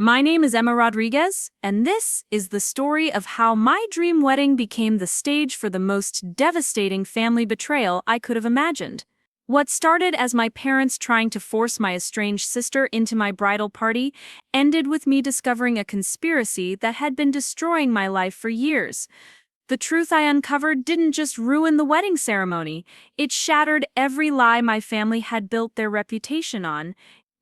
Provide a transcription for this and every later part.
My name is Emma Rodriguez, and this is the story of how my dream wedding became the stage for the most devastating family betrayal I could have imagined. What started as my parents trying to force my estranged sister into my bridal party ended with me discovering a conspiracy that had been destroying my life for years. The truth I uncovered didn't just ruin the wedding ceremony, it shattered every lie my family had built their reputation on.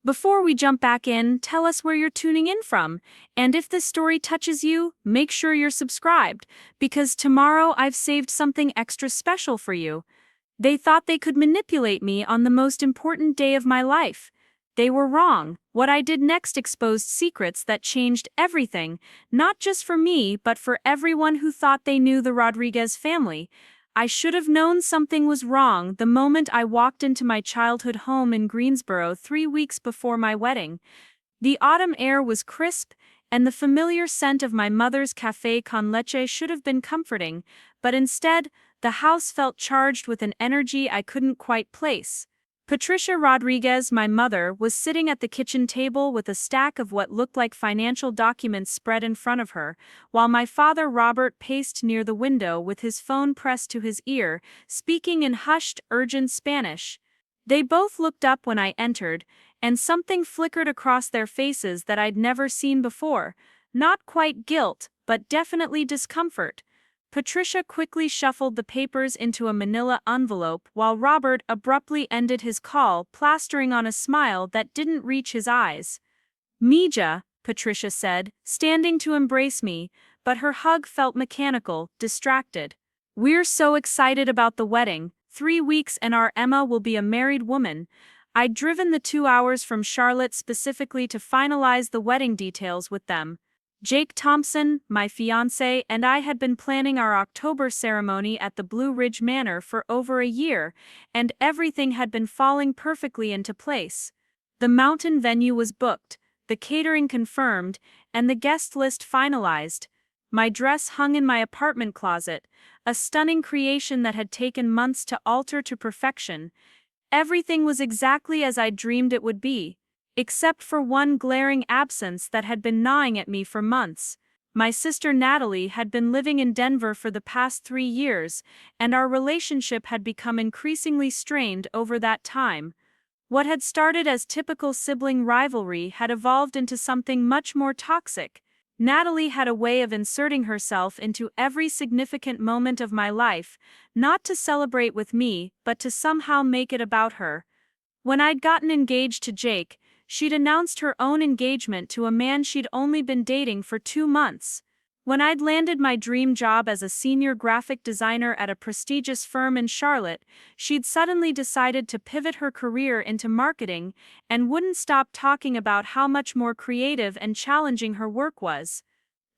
Before we jump back in, tell us where you're tuning in from. And if this story touches you, make sure you're subscribed, because tomorrow I've saved something extra special for you. They thought they could manipulate me on the most important day of my life. They were wrong. What I did next exposed secrets that changed everything, not just for me, but for everyone who thought they knew the Rodriguez family. I should have known something was wrong the moment I walked into my childhood home in Greensboro 3 weeks before my wedding. The autumn air was crisp, and the familiar scent of my mother's café con leche should have been comforting, but instead, the house felt charged with an energy I couldn't quite place. Patricia Rodriguez, my mother, was sitting at the kitchen table with a stack of what looked like financial documents spread in front of her, while my father Robert paced near the window with his phone pressed to his ear, speaking in hushed, urgent Spanish. They both looked up when I entered, and something flickered across their faces that I'd never seen before. Not quite guilt, but definitely discomfort. Patricia quickly shuffled the papers into a manila envelope while Robert abruptly ended his call, plastering on a smile that didn't reach his eyes. "Mija," Patricia said, standing to embrace me, but her hug felt mechanical, distracted. "We're so excited about the wedding. 3 weeks and our Emma will be a married woman." I'd driven the 2 hours from Charlotte specifically to finalize the wedding details with them. Jake Thompson, my fiancé, and I had been planning our October ceremony at the Blue Ridge Manor for over a year, and everything had been falling perfectly into place. The mountain venue was booked, the catering confirmed, and the guest list finalized. My dress hung in my apartment closet, a stunning creation that had taken months to alter to perfection. Everything was exactly as I dreamed it would be, except for one glaring absence that had been gnawing at me for months. My sister Natalie had been living in Denver for the past 3 years, and our relationship had become increasingly strained over that time. What had started as typical sibling rivalry had evolved into something much more toxic. Natalie had a way of inserting herself into every significant moment of my life, not to celebrate with me, but to somehow make it about her. When I'd gotten engaged to Jake, she'd announced her own engagement to a man she'd only been dating for 2 months. When I'd landed my dream job as a senior graphic designer at a prestigious firm in Charlotte, she'd suddenly decided to pivot her career into marketing and wouldn't stop talking about how much more creative and challenging her work was.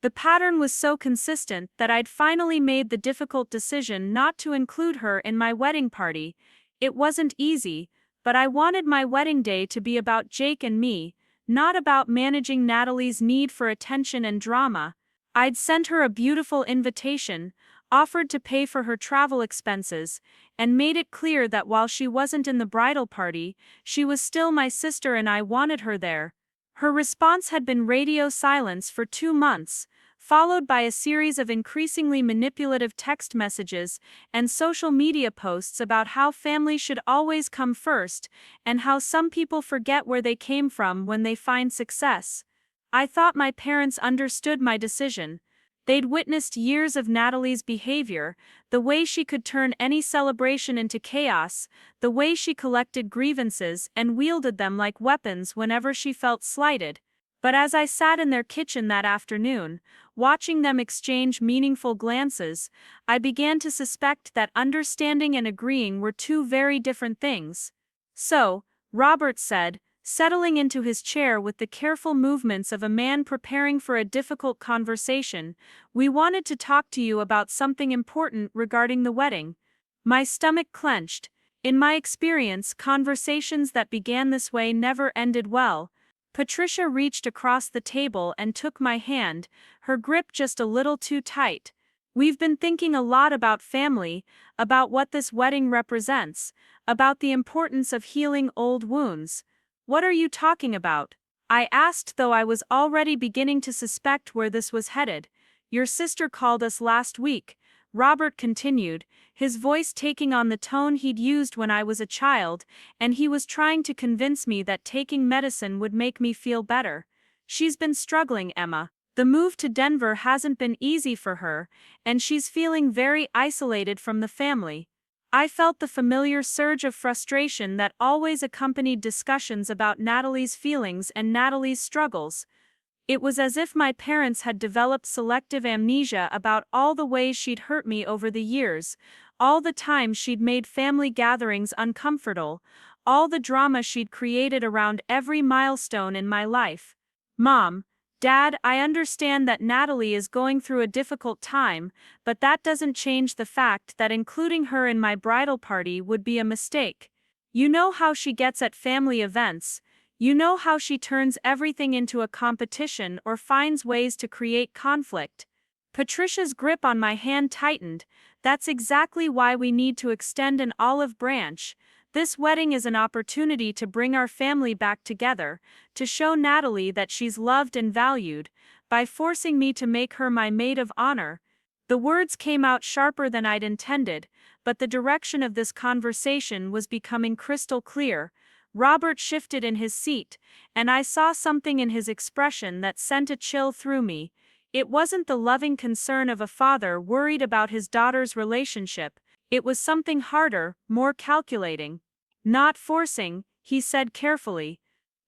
The pattern was so consistent that I'd finally made the difficult decision not to include her in my wedding party. It wasn't easy, but I wanted my wedding day to be about Jake and me, not about managing Natalie's need for attention and drama. I'd sent her a beautiful invitation, offered to pay for her travel expenses, and made it clear that while she wasn't in the bridal party, she was still my sister and I wanted her there. Her response had been radio silence for 2 months, followed by a series of increasingly manipulative text messages and social media posts about how family should always come first and how some people forget where they came from when they find success. I thought my parents understood my decision. They'd witnessed years of Natalie's behavior, the way she could turn any celebration into chaos, the way she collected grievances and wielded them like weapons whenever she felt slighted. But as I sat in their kitchen that afternoon, watching them exchange meaningful glances, I began to suspect that understanding and agreeing were two very different things. "So," Robert said, settling into his chair with the careful movements of a man preparing for a difficult conversation, "we wanted to talk to you about something important regarding the wedding." My stomach clenched. In my experience, conversations that began this way never ended well. Patricia reached across the table and took my hand, her grip just a little too tight. "We've been thinking a lot about family, about what this wedding represents, about the importance of healing old wounds." "What are you talking about?" I asked, though I was already beginning to suspect where this was headed. Your sister called us last week, Robert continued, his voice taking on the tone he'd used when I was a child, and he was trying to convince me that taking medicine would make me feel better. She's been struggling, Emma. The move to Denver hasn't been easy for her, and she's feeling very isolated from the family. I felt the familiar surge of frustration that always accompanied discussions about Natalie's feelings and Natalie's struggles. It was as if my parents had developed selective amnesia about all the ways she'd hurt me over the years, all the times she'd made family gatherings uncomfortable, all the drama she'd created around every milestone in my life. Mom, Dad, I understand that Natalie is going through a difficult time, but that doesn't change the fact that including her in my bridal party would be a mistake. You know how she gets at family events. You know how she turns everything into a competition or finds ways to create conflict. Patricia's grip on my hand tightened. That's exactly why we need to extend an olive branch. This wedding is an opportunity to bring our family back together, to show Natalie that she's loved and valued, by forcing me to make her my maid of honor. The words came out sharper than I'd intended, but the direction of this conversation was becoming crystal clear. Robert shifted in his seat, and I saw something in his expression that sent a chill through me. It wasn't the loving concern of a father worried about his daughter's relationship. It was something harder, more calculating. Not forcing, he said carefully.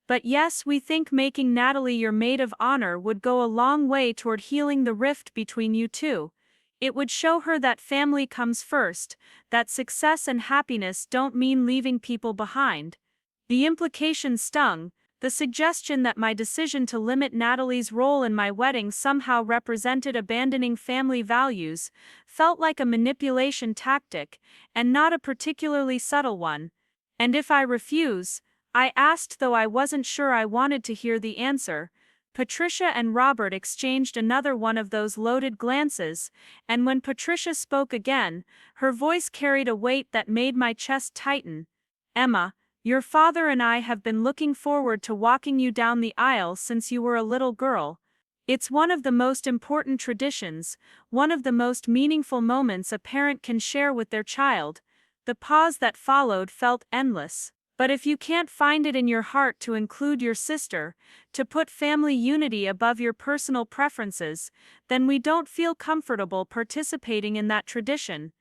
But yes, we think making Natalie your maid of honor would go a long way toward healing the rift between you two. It would show her that family comes first, that success and happiness don't mean leaving people behind. The implication stung. The suggestion that my decision to limit Natalie's role in my wedding somehow represented abandoning family values felt like a manipulation tactic, and not a particularly subtle one. And if I refuse? I asked, though I wasn't sure I wanted to hear the answer. Patricia and Robert exchanged another one of those loaded glances, and when Patricia spoke again, her voice carried a weight that made my chest tighten. Emma, your father and I have been looking forward to walking you down the aisle since you were a little girl. It's one of the most important traditions, one of the most meaningful moments a parent can share with their child. The pause that followed felt endless. But if you can't find it in your heart to include your sister, to put family unity above your personal preferences, then we don't feel comfortable participating in that tradition.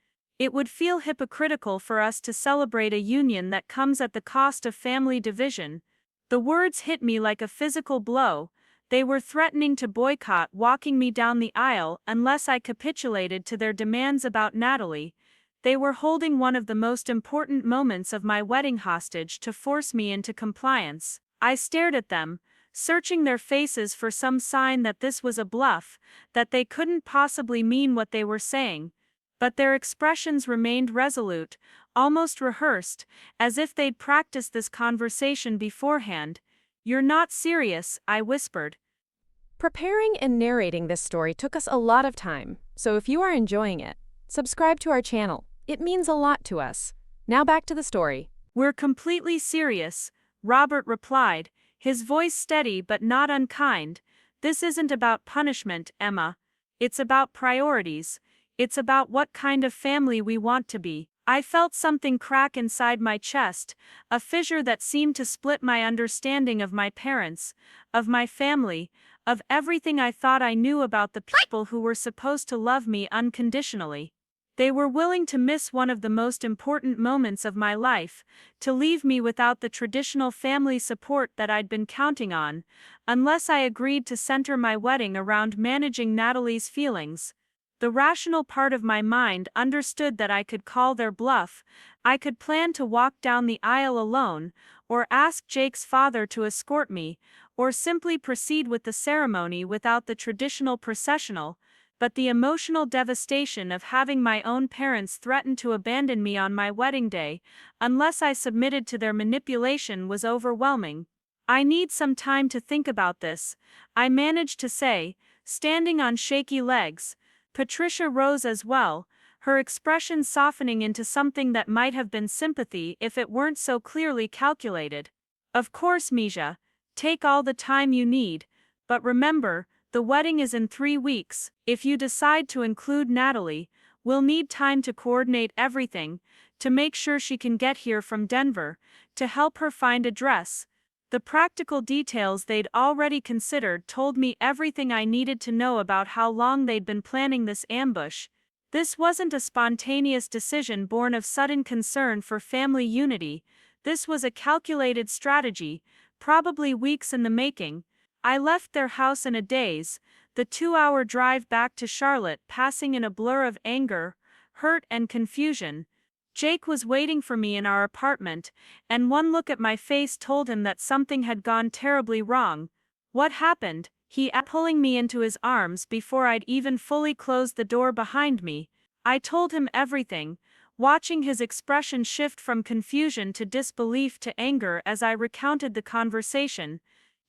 It would feel hypocritical for us to celebrate a union that comes at the cost of family division. The words hit me like a physical blow. They were threatening to boycott walking me down the aisle unless I capitulated to their demands about Natalie. They were holding one of the most important moments of my wedding hostage to force me into compliance. I stared at them, searching their faces for some sign that this was a bluff, that they couldn't possibly mean what they were saying. But their expressions remained resolute, almost rehearsed, as if they'd practiced this conversation beforehand. You're not serious, I whispered. Preparing and narrating this story took us a lot of time, so if you are enjoying it, subscribe to our channel. It means a lot to us. Now back to the story. We're completely serious, Robert replied, his voice steady but not unkind. This isn't about punishment, Emma. It's about priorities. It's about what kind of family we want to be. I felt something crack inside my chest, a fissure that seemed to split my understanding of my parents, of my family, of everything I thought I knew about the people who were supposed to love me unconditionally. They were willing to miss one of the most important moments of my life, to leave me without the traditional family support that I'd been counting on, unless I agreed to center my wedding around managing Natalie's feelings. The rational part of my mind understood that I could call their bluff. I could plan to walk down the aisle alone, or ask Jake's father to escort me, or simply proceed with the ceremony without the traditional processional. But the emotional devastation of having my own parents threaten to abandon me on my wedding day, unless I submitted to their manipulation, was overwhelming. I need some time to think about this, I managed to say, standing on shaky legs. Patricia rose as well, her expression softening into something that might have been sympathy if it weren't so clearly calculated. Of course, Misha. Take all the time you need, but remember, the wedding is in 3 weeks. If you decide to include Natalie, we'll need time to coordinate everything, to make sure she can get here from Denver, to help her find a dress. The practical details they'd already considered told me everything I needed to know about how long they'd been planning this ambush. This wasn't a spontaneous decision born of sudden concern for family unity. This was a calculated strategy, probably weeks in the making. I left their house in a daze, the 2-hour drive back to Charlotte passing in a blur of anger, hurt, and confusion. Jake was waiting for me in our apartment, and one look at my face told him that something had gone terribly wrong. "What happened?" he asked, pulling me into his arms before I'd even fully closed the door behind me. I told him everything, watching his expression shift from confusion to disbelief to anger as I recounted the conversation.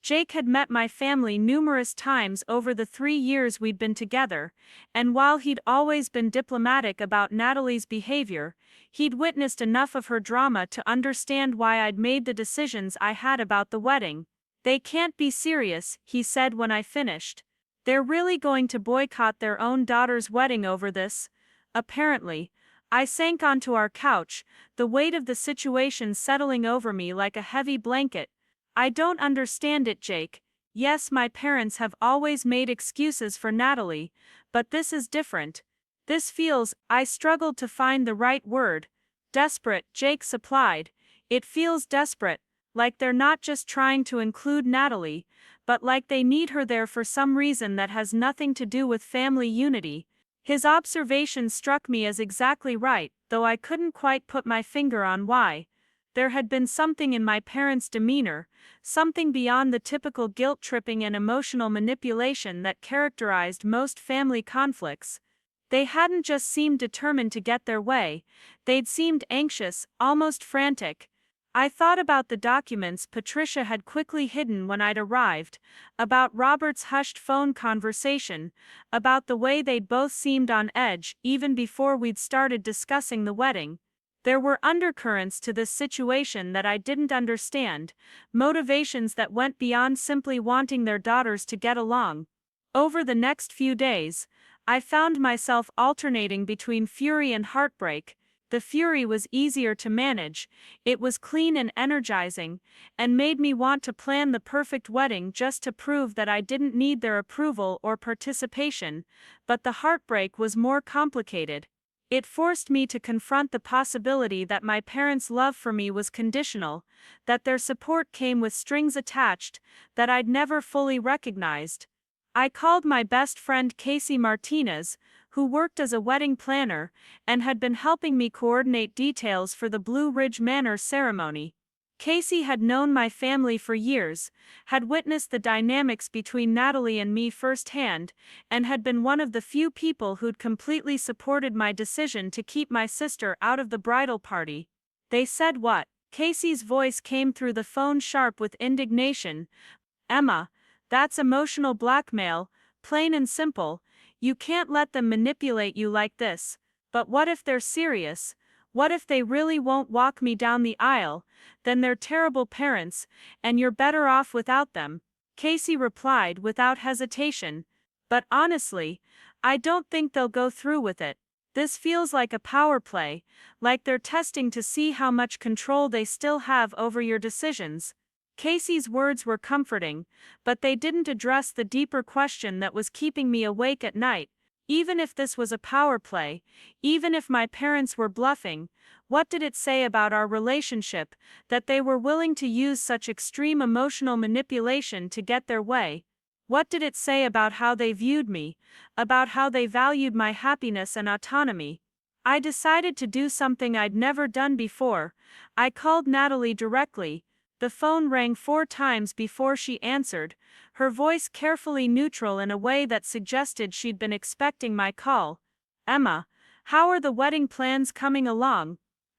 Jake had met my family numerous times over the 3 years we'd been together, and while he'd always been diplomatic about Natalie's behavior, he'd witnessed enough of her drama to understand why I'd made the decisions I had about the wedding. "They can't be serious," he said when I finished. "They're really going to boycott their own daughter's wedding over this?" Apparently. I sank onto our couch, the weight of the situation settling over me like a heavy blanket. "I don't understand it, Jake. Yes, my parents have always made excuses for Natalie, but this is different. This feels," I struggled to find the right word. "Desperate," Jake supplied. "It feels desperate, like they're not just trying to include Natalie, but like they need her there for some reason that has nothing to do with family unity." His observation struck me as exactly right, though I couldn't quite put my finger on why. There had been something in my parents' demeanor, something beyond the typical guilt-tripping and emotional manipulation that characterized most family conflicts. They hadn't just seemed determined to get their way, they'd seemed anxious, almost frantic. I thought about the documents Patricia had quickly hidden when I'd arrived, about Robert's hushed phone conversation, about the way they'd both seemed on edge even before we'd started discussing the wedding. There were undercurrents to this situation that I didn't understand, motivations that went beyond simply wanting their daughters to get along. Over the next few days, I found myself alternating between fury and heartbreak. The fury was easier to manage, it was clean and energizing, and made me want to plan the perfect wedding just to prove that I didn't need their approval or participation, but the heartbreak was more complicated. It forced me to confront the possibility that my parents' love for me was conditional, that their support came with strings attached that I'd never fully recognized. I called my best friend Casey Martinez, who worked as a wedding planner and had been helping me coordinate details for the Blue Ridge Manor ceremony. Casey had known my family for years, had witnessed the dynamics between Natalie and me firsthand, and had been one of the few people who'd completely supported my decision to keep my sister out of the bridal party. "They said what?" Casey's voice came through the phone sharp with indignation. "Emma, that's emotional blackmail, plain and simple. You can't let them manipulate you like this." "But what if they're serious? What if they really won't walk me down the aisle? Then they're terrible parents, and you're better off without them," Casey replied without hesitation. "But honestly, I don't think they'll go through with it. This feels like a power play, like they're testing to see how much control they still have over your decisions." Casey's words were comforting, but they didn't address the deeper question that was keeping me awake at night. Even if this was a power play, even if my parents were bluffing, what did it say about our relationship that they were willing to use such extreme emotional manipulation to get their way? What did it say about how they viewed me, about how they valued my happiness and autonomy? I decided to do something I'd never done before. I called Natalie directly. The phone rang 4 times before she answered, her voice carefully neutral in a way that suggested she'd been expecting my call. "Emma, how are the wedding plans coming along?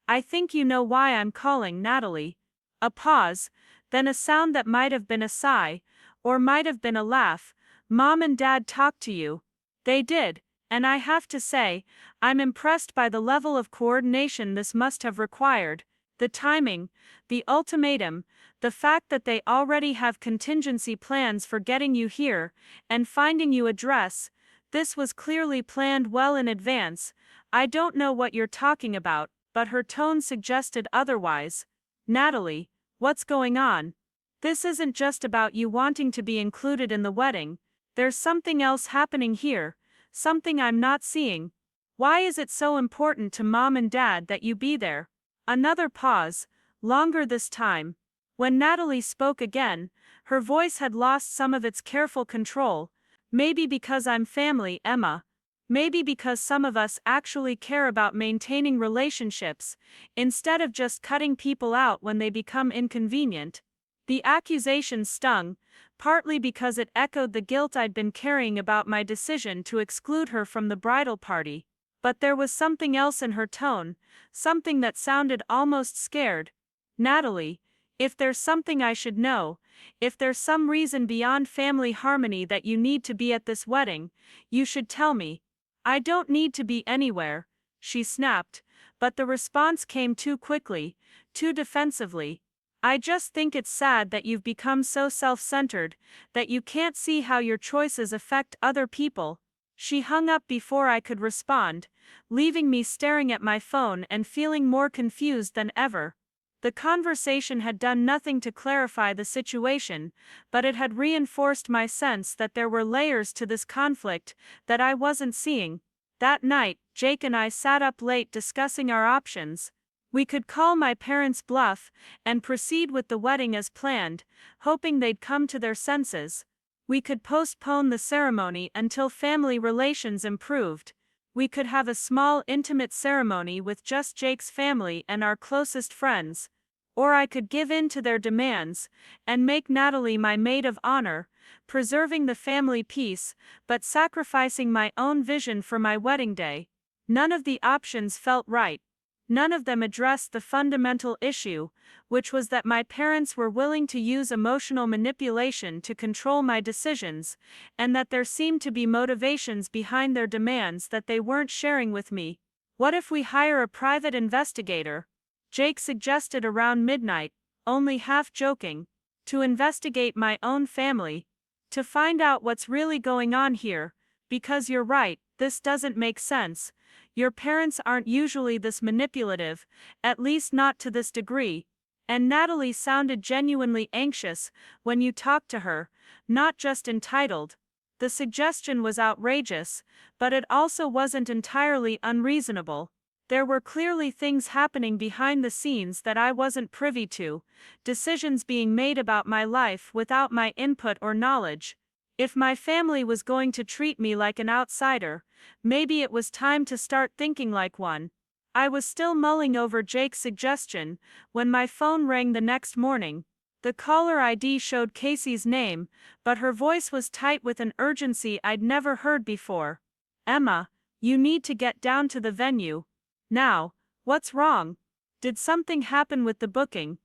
I think you know why I'm calling, Natalie." A pause, then a sound that might have been a sigh, or might have been a laugh. "Mom and Dad talked to you." "They did, and I have to say, I'm impressed by the level of coordination this must have required. The timing, the ultimatum, The fact that they already have contingency plans for getting you here and finding you a dress, this was clearly planned well in advance. I don't know what you're talking about, but her tone suggested otherwise. Natalie, what's going on? This isn't just about you wanting to be included in the wedding. There's something else happening here, something I'm not seeing. Why is it so important to Mom and Dad that you be there? Another pause, longer this time. When Natalie spoke again, her voice had lost some of its careful control. Maybe because I'm family, Emma. Maybe because some of us actually care about maintaining relationships, instead of just cutting people out when they become inconvenient. The accusation stung, partly because it echoed the guilt I'd been carrying about my decision to exclude her from the bridal party. But there was something else in her tone, something that sounded almost scared. Natalie, if there's something I should know, if there's some reason beyond family harmony that you need to be at this wedding, you should tell me. I don't need to be anywhere, she snapped, but the response came too quickly, too defensively. I just think it's sad that you've become so self-centered, that you can't see how your choices affect other people. She hung up before I could respond, leaving me staring at my phone and feeling more confused than ever. The conversation had done nothing to clarify the situation, but it had reinforced my sense that there were layers to this conflict that I wasn't seeing. That night, Jake and I sat up late discussing our options. We could call my parents' bluff and proceed with the wedding as planned, hoping they'd come to their senses. We could postpone the ceremony until family relations improved. We could have a small, intimate ceremony with just Jake's family and our closest friends. Or I could give in to their demands and make Natalie my maid of honor, preserving the family peace, but sacrificing my own vision for my wedding day. None of the options felt right. None of them addressed the fundamental issue, which was that my parents were willing to use emotional manipulation to control my decisions, and that there seemed to be motivations behind their demands that they weren't sharing with me. What if we hire a private investigator? Jake suggested around midnight, only half joking, to investigate my own family, to find out what's really going on here, because you're right, this doesn't make sense. Your parents aren't usually this manipulative, at least not to this degree. And Natalie sounded genuinely anxious when you talked to her, not just entitled. The suggestion was outrageous, but it also wasn't entirely unreasonable. There were clearly things happening behind the scenes that I wasn't privy to, decisions being made about my life without my input or knowledge. If my family was going to treat me like an outsider, maybe it was time to start thinking like one. I was still mulling over Jake's suggestion when my phone rang the next morning. The caller ID showed Casey's name, but her voice was tight with an urgency I'd never heard before. Emma, you need to get down to the venue. Now, what's wrong? Did something happen with the booking?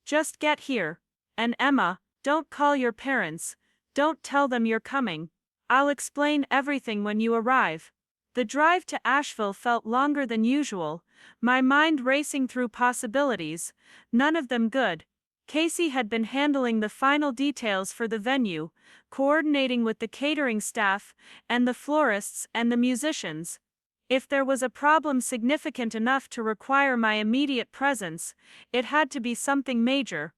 Just get here. And Emma, don't call your parents. Don't tell them you're coming. I'll explain everything when you arrive. The drive to Asheville felt longer than usual, my mind racing through possibilities, none of them good. Casey had been handling the final details for the venue, coordinating with the catering staff, and the florists and the musicians. If there was a problem significant enough to require my immediate presence, it had to be something major.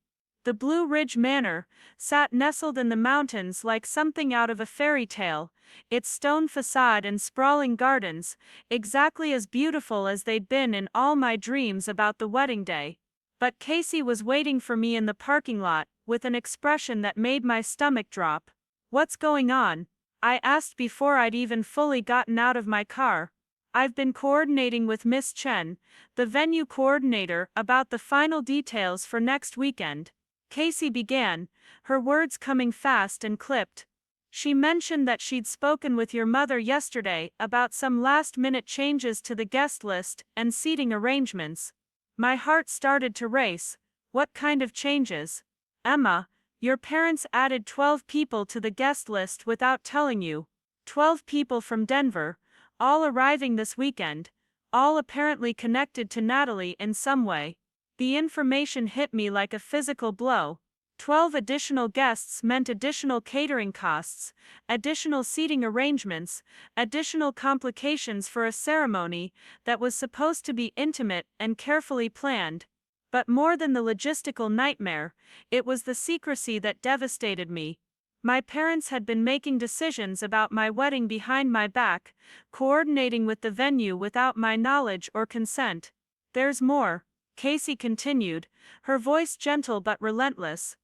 The Blue Ridge Manor sat nestled in the mountains like something out of a fairy tale, its stone facade and sprawling gardens, exactly as beautiful as they'd been in all my dreams about the wedding day. But Casey was waiting for me in the parking lot, with an expression that made my stomach drop. What's going on? I asked before I'd even fully gotten out of my car. I've been coordinating with Miss Chen, the venue coordinator, about the final details for next weekend. Casey began, her words coming fast and clipped. She mentioned that she'd spoken with your mother yesterday about some last-minute changes to the guest list and seating arrangements. My heart started to race. What kind of changes? Emma, your parents added 12 people to the guest list without telling you. 12 people from Denver, all arriving this weekend, all apparently connected to Natalie in some way. The information hit me like a physical blow. 12 additional guests meant additional catering costs, additional seating arrangements, additional complications for a ceremony that was supposed to be intimate and carefully planned. But more than the logistical nightmare, it was the secrecy that devastated me. My parents had been making decisions about my wedding behind my back, coordinating with the venue without my knowledge or consent. There's more, Casey continued, her voice gentle but relentless.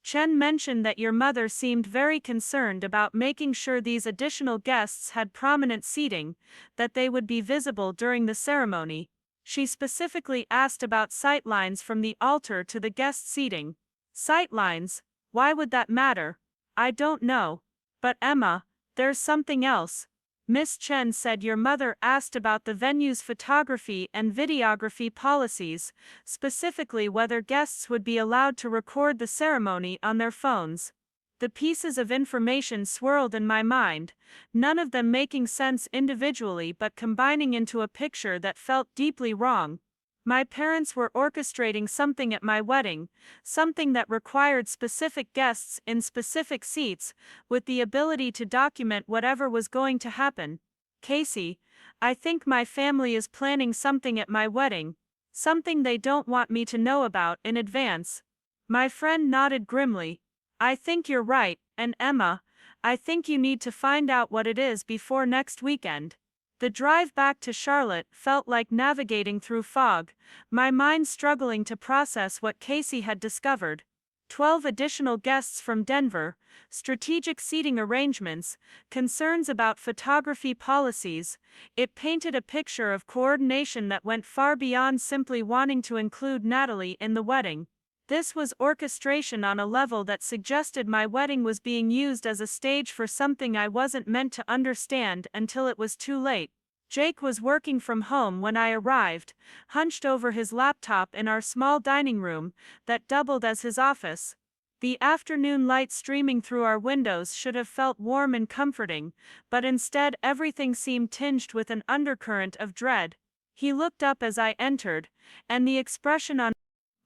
Chen mentioned that your mother seemed very concerned about making sure these additional guests had prominent seating, that they would be visible during the ceremony. She specifically asked about sightlines from the altar to the guest seating. Sightlines? Why would that matter? I don't know. But Emma, there's something else. Miss Chen said your mother asked about the venue's photography and videography policies, specifically whether guests would be allowed to record the ceremony on their phones. The pieces of information swirled in my mind, none of them making sense individually but combining into a picture that felt deeply wrong. My parents were orchestrating something at my wedding, something that required specific guests in specific seats, with the ability to document whatever was going to happen. Casey, I think my family is planning something at my wedding, something they don't want me to know about in advance. My friend nodded grimly. I think you're right, and Emma, I think you need to find out what it is before next weekend. The drive back to Charlotte felt like navigating through fog, my mind struggling to process what Casey had discovered. 12 additional guests from Denver, strategic seating arrangements, concerns about photography policies. It painted a picture of coordination that went far beyond simply wanting to include Natalie in the wedding. This was orchestration on a level that suggested my wedding was being used as a stage for something I wasn't meant to understand until it was too late. Jake was working from home when I arrived, hunched over his laptop in our small dining room that doubled as his office. The afternoon light streaming through our windows should have felt warm and comforting, but instead everything seemed tinged with an undercurrent of dread. He looked up as I entered, and the expression on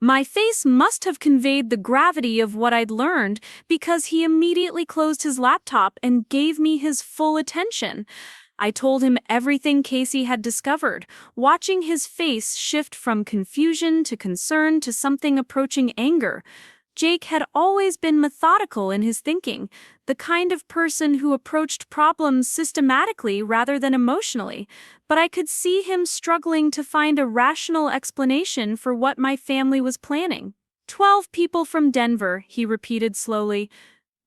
my face must have conveyed the gravity of what I'd learned, because he immediately closed his laptop and gave me his full attention. I told him everything Casey had discovered, watching his face shift from confusion to concern to something approaching anger. Jake had always been methodical in his thinking, the kind of person who approached problems systematically rather than emotionally, but I could see him struggling to find a rational explanation for what my family was planning. 12 people from Denver, he repeated slowly.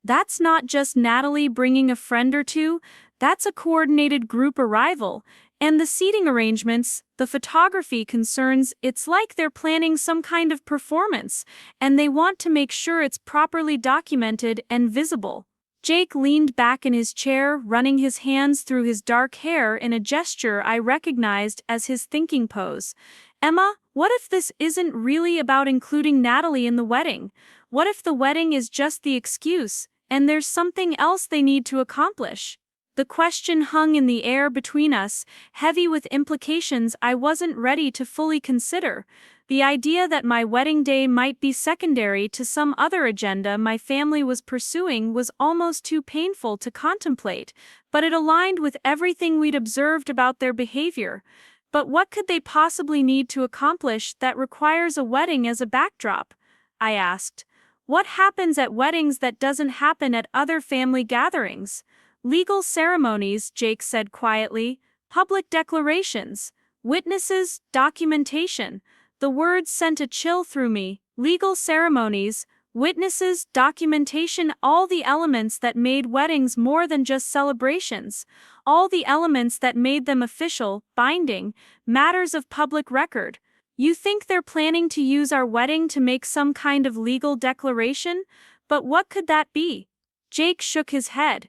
That's not just Natalie bringing a friend or two, that's a coordinated group arrival. And the seating arrangements, the photography concerns, it's like they're planning some kind of performance, and they want to make sure it's properly documented and visible. Jake leaned back in his chair, running his hands through his dark hair in a gesture I recognized as his thinking pose. Emma, what if this isn't really about including Natalie in the wedding? What if the wedding is just the excuse, and there's something else they need to accomplish? The question hung in the air between us, heavy with implications I wasn't ready to fully consider. The idea that my wedding day might be secondary to some other agenda my family was pursuing was almost too painful to contemplate, but it aligned with everything we'd observed about their behavior. But what could they possibly need to accomplish that requires a wedding as a backdrop? I asked. What happens at weddings that doesn't happen at other family gatherings? Legal ceremonies, Jake said quietly, public declarations, witnesses, documentation. The words sent a chill through me. Legal ceremonies, witnesses, documentation, all the elements that made weddings more than just celebrations, all the elements that made them official, binding, matters of public record. You think they're planning to use our wedding to make some kind of legal declaration? But what could that be? Jake shook his head.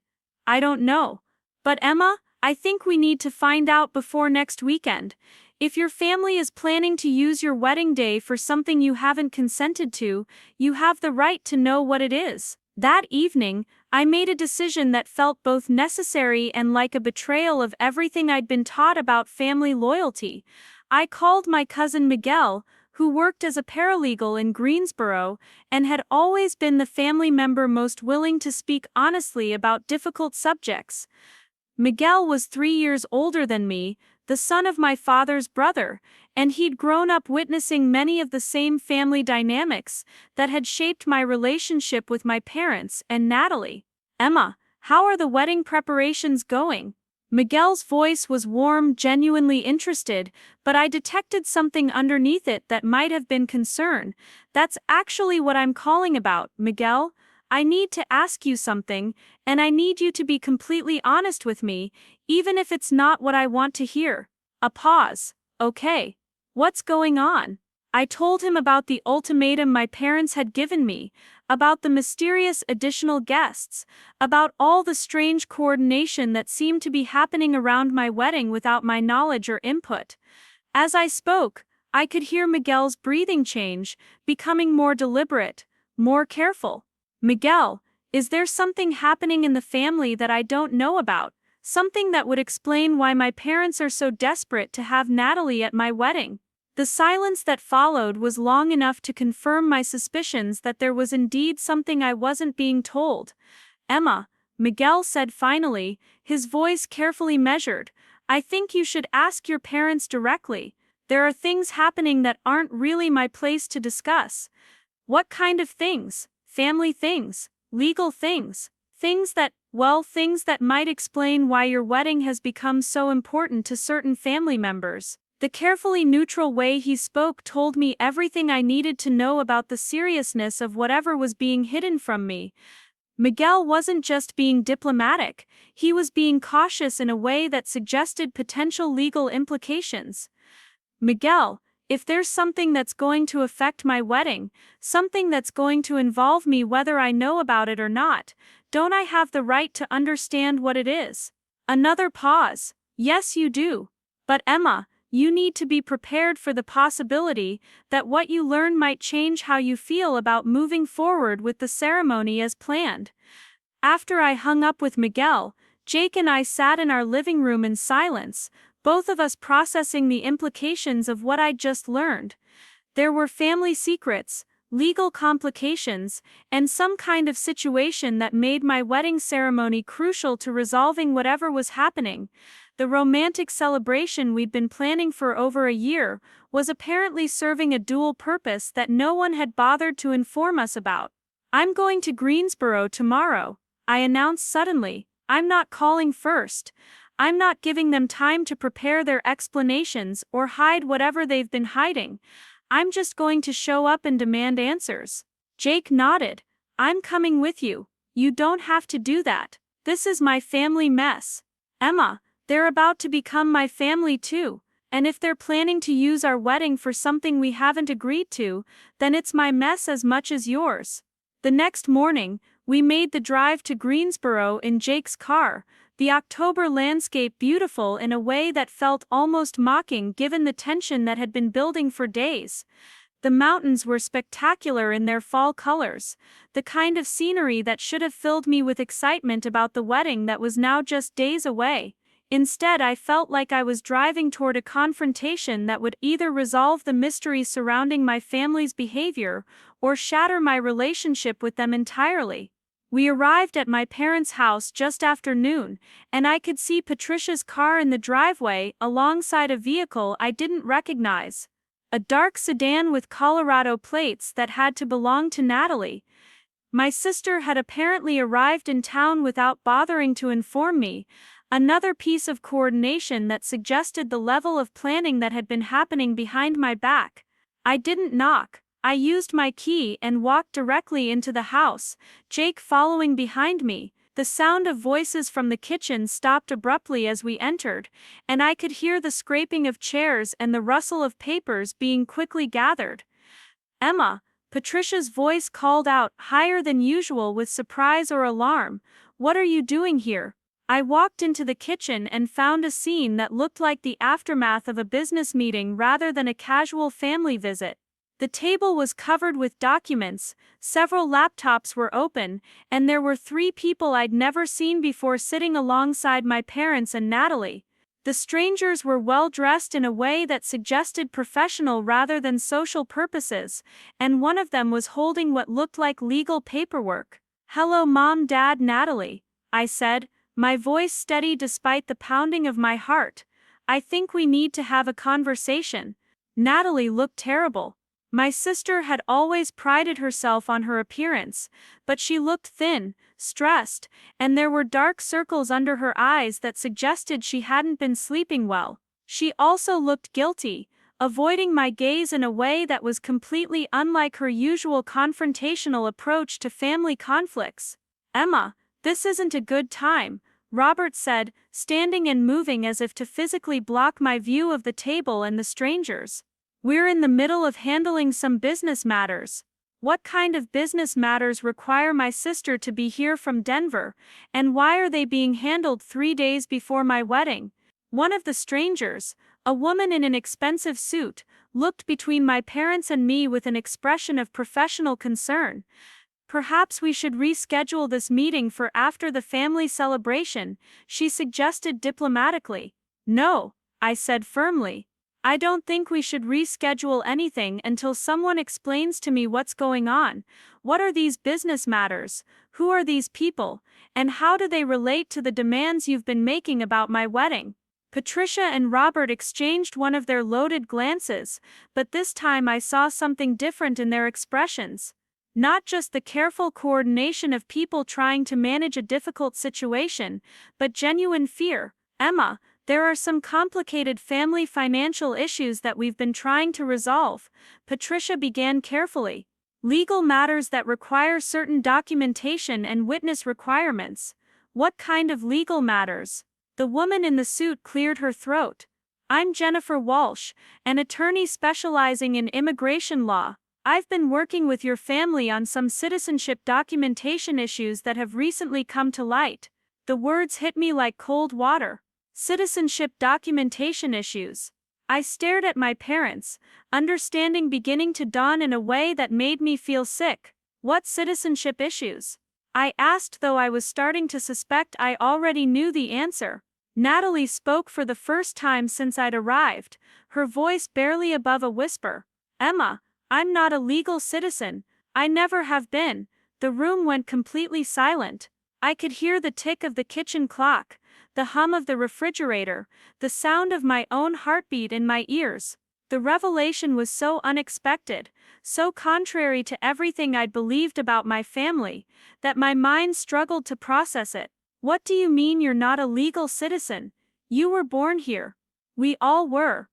I don't know. But Emma, I think we need to find out before next weekend. If your family is planning to use your wedding day for something you haven't consented to, you have the right to know what it is. That evening, I made a decision that felt both necessary and like a betrayal of everything I'd been taught about family loyalty. I called my cousin Miguel, who worked as a paralegal in Greensboro and had always been the family member most willing to speak honestly about difficult subjects. Miguel was 3 years older than me, the son of my father's brother, and he'd grown up witnessing many of the same family dynamics that had shaped my relationship with my parents and Natalie. "Emma, how are the wedding preparations going?" Miguel's voice was warm, genuinely interested, but I detected something underneath it that might have been concern. "That's actually what I'm calling about, Miguel. I need to ask you something, and I need you to be completely honest with me, even if it's not what I want to hear." A pause. "Okay. What's going on?" I told him about the ultimatum my parents had given me, about the mysterious additional guests, about all the strange coordination that seemed to be happening around my wedding without my knowledge or input. As I spoke, I could hear Miguel's breathing change, becoming more deliberate, more careful. "Miguel, is there something happening in the family that I don't know about? Something that would explain why my parents are so desperate to have Natalie at my wedding?" The silence that followed was long enough to confirm my suspicions that there was indeed something I wasn't being told. "Emma," Miguel said finally, his voice carefully measured, "I think you should ask your parents directly. There are things happening that aren't really my place to discuss." "What kind of things?" "Family things, legal things, things that might explain why your wedding has become so important to certain family members." The carefully neutral way he spoke told me everything I needed to know about the seriousness of whatever was being hidden from me. Miguel wasn't just being diplomatic, he was being cautious in a way that suggested potential legal implications. "Miguel, if there's something that's going to affect my wedding, something that's going to involve me whether I know about it or not, don't I have the right to understand what it is?" Another pause. "Yes, you do. But Emma, you need to be prepared for the possibility that what you learn might change how you feel about moving forward with the ceremony as planned." After I hung up with Miguel, Jake and I sat in our living room in silence, both of us processing the implications of what I'd just learned. There were family secrets, legal complications, and some kind of situation that made my wedding ceremony crucial to resolving whatever was happening. The romantic celebration we'd been planning for over a year was apparently serving a dual purpose that no one had bothered to inform us about. "I'm going to Greensboro tomorrow," I announced suddenly. "I'm not calling first. I'm not giving them time to prepare their explanations or hide whatever they've been hiding. I'm just going to show up and demand answers." Jake nodded. "I'm coming with you. You don't have to do that. This is my family mess. Emma, they're about to become my family too, and if they're planning to use our wedding for something we haven't agreed to, then it's my mess as much as yours." The next morning, we made the drive to Greensboro in Jake's car, the October landscape beautiful in a way that felt almost mocking given the tension that had been building for days. The mountains were spectacular in their fall colors, the kind of scenery that should have filled me with excitement about the wedding that was now just days away. Instead, I felt like I was driving toward a confrontation that would either resolve the mystery surrounding my family's behavior or shatter my relationship with them entirely. We arrived at my parents' house just after noon, and I could see Patricia's car in the driveway alongside a vehicle I didn't recognize. A dark sedan with Colorado plates that had to belong to Natalie. My sister had apparently arrived in town without bothering to inform me, another piece of coordination that suggested the level of planning that had been happening behind my back. I didn't knock. I used my key and walked directly into the house, Jake following behind me. The sound of voices from the kitchen stopped abruptly as we entered, and I could hear the scraping of chairs and the rustle of papers being quickly gathered. "Emma," Patricia's voice called out, higher than usual with surprise or alarm, "what are you doing here?" I walked into the kitchen and found a scene that looked like the aftermath of a business meeting rather than a casual family visit. The table was covered with documents, several laptops were open, and there were 3 people I'd never seen before sitting alongside my parents and Natalie. The strangers were well dressed in a way that suggested professional rather than social purposes, and one of them was holding what looked like legal paperwork. "Hello, Mom, Dad, Natalie," I said, my voice steady despite the pounding of my heart. "I think we need to have a conversation." Natalie looked terrible. My sister had always prided herself on her appearance, but she looked thin, stressed, and there were dark circles under her eyes that suggested she hadn't been sleeping well. She also looked guilty, avoiding my gaze in a way that was completely unlike her usual confrontational approach to family conflicts. "Emma, this isn't a good time," Robert said, standing and moving as if to physically block my view of the table and the strangers. "We're in the middle of handling some business matters." "What kind of business matters require my sister to be here from Denver, and why are they being handled 3 days before my wedding?" One of the strangers, a woman in an expensive suit, looked between my parents and me with an expression of professional concern. "Perhaps we should reschedule this meeting for after the family celebration," she suggested diplomatically. "No," I said firmly. "I don't think we should reschedule anything until someone explains to me what's going on. What are these business matters? Who are these people? And how do they relate to the demands you've been making about my wedding?" Patricia and Robert exchanged one of their loaded glances, but this time I saw something different in their expressions. Not just the careful coordination of people trying to manage a difficult situation, but genuine fear. "Emma, there are some complicated family financial issues that we've been trying to resolve," Patricia began carefully. "Legal matters that require certain documentation and witness requirements." "What kind of legal matters?" The woman in the suit cleared her throat. "I'm Jennifer Walsh, an attorney specializing in immigration law. I've been working with your family on some citizenship documentation issues that have recently come to light." The words hit me like cold water. Citizenship documentation issues. I stared at my parents, understanding beginning to dawn in a way that made me feel sick. "What citizenship issues?" I asked, though I was starting to suspect I already knew the answer. Natalie spoke for the first time since I'd arrived, her voice barely above a whisper. "Emma, I'm not a legal citizen. I never have been." The room went completely silent. I could hear the tick of the kitchen clock, the hum of the refrigerator, the sound of my own heartbeat in my ears. The revelation was so unexpected, so contrary to everything I'd believed about my family, that my mind struggled to process it. "What do you mean you're not a legal citizen? You were born here." "We all were."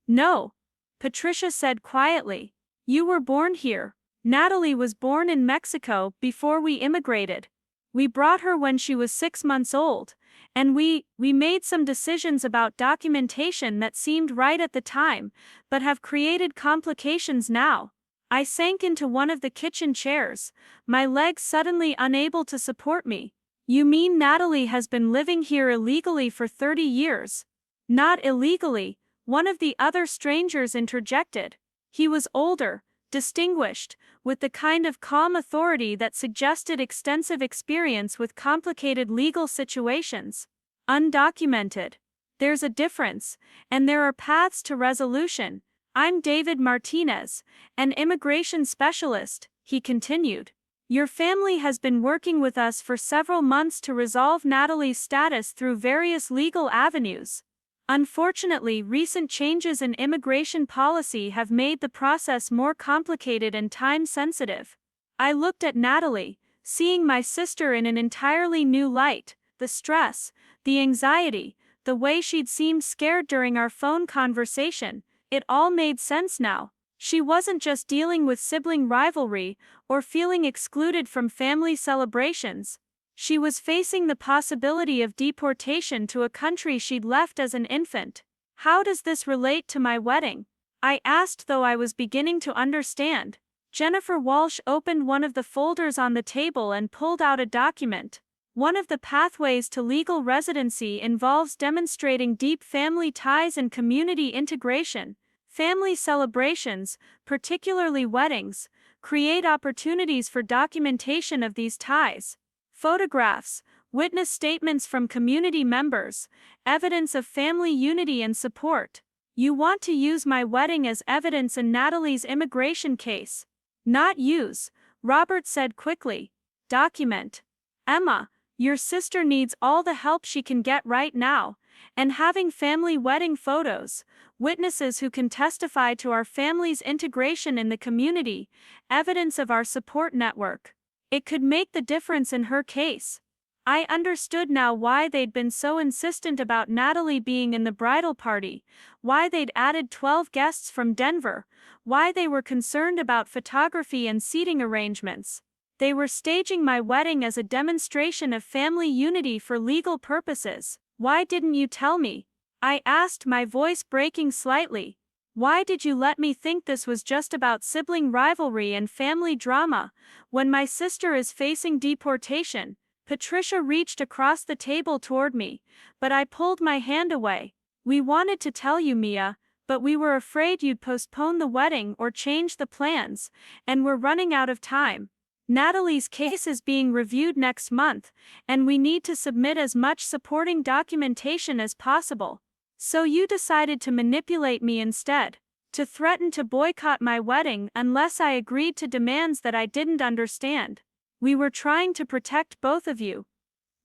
"No," Patricia said quietly. "You were born here. Natalie was born in Mexico before we immigrated. We brought her when she was 6 months old, and we made some decisions about documentation that seemed right at the time, but have created complications now." I sank into one of the kitchen chairs, my legs suddenly unable to support me. "You mean Natalie has been living here illegally for 30 years? "Not illegally," one of the other strangers interjected. He was older, distinguished, with the kind of calm authority that suggested extensive experience with complicated legal situations. "Undocumented. There's a difference, and there are paths to resolution. I'm David Martinez, an immigration specialist," he continued. "Your family has been working with us for several months to resolve Natalie's status through various legal avenues. Unfortunately, recent changes in immigration policy have made the process more complicated and time-sensitive." I looked at Natalie, seeing my sister in an entirely new light. The stress, the anxiety, the way she'd seemed scared during our phone conversation, it all made sense now. She wasn't just dealing with sibling rivalry or feeling excluded from family celebrations. She was facing the possibility of deportation to a country she'd left as an infant. "How does this relate to my wedding?" I asked, though I was beginning to understand. Jennifer Walsh opened one of the folders on the table and pulled out a document. "One of the pathways to legal residency involves demonstrating deep family ties and community integration. Family celebrations, particularly weddings, create opportunities for documentation of these ties. Photographs, Witness statements from community members, evidence of family unity and support. You want to use my wedding as evidence in Natalie's immigration case. Not use, Robert said quickly. Document. Emma, your sister needs all the help she can get right now, and having family wedding photos, witnesses who can testify to our family's integration in the community, evidence of our support network. It could make the difference in her case. I understood now why they'd been so insistent about Natalie being in the bridal party, why they'd added 12 guests from Denver, why they were concerned about photography and seating arrangements. They were staging my wedding as a demonstration of family unity for legal purposes. Why didn't you tell me? I asked, my voice breaking slightly. Why did you let me think this was just about sibling rivalry and family drama, when my sister is facing deportation? Patricia reached across the table toward me, but I pulled my hand away. We wanted to tell you, Mia, but we were afraid you'd postpone the wedding or change the plans, and we're running out of time. Natalie's case is being reviewed next month, and we need to submit as much supporting documentation as possible. So you decided to manipulate me instead, to threaten to boycott my wedding unless I agreed to demands that I didn't understand. We were trying to protect both of you,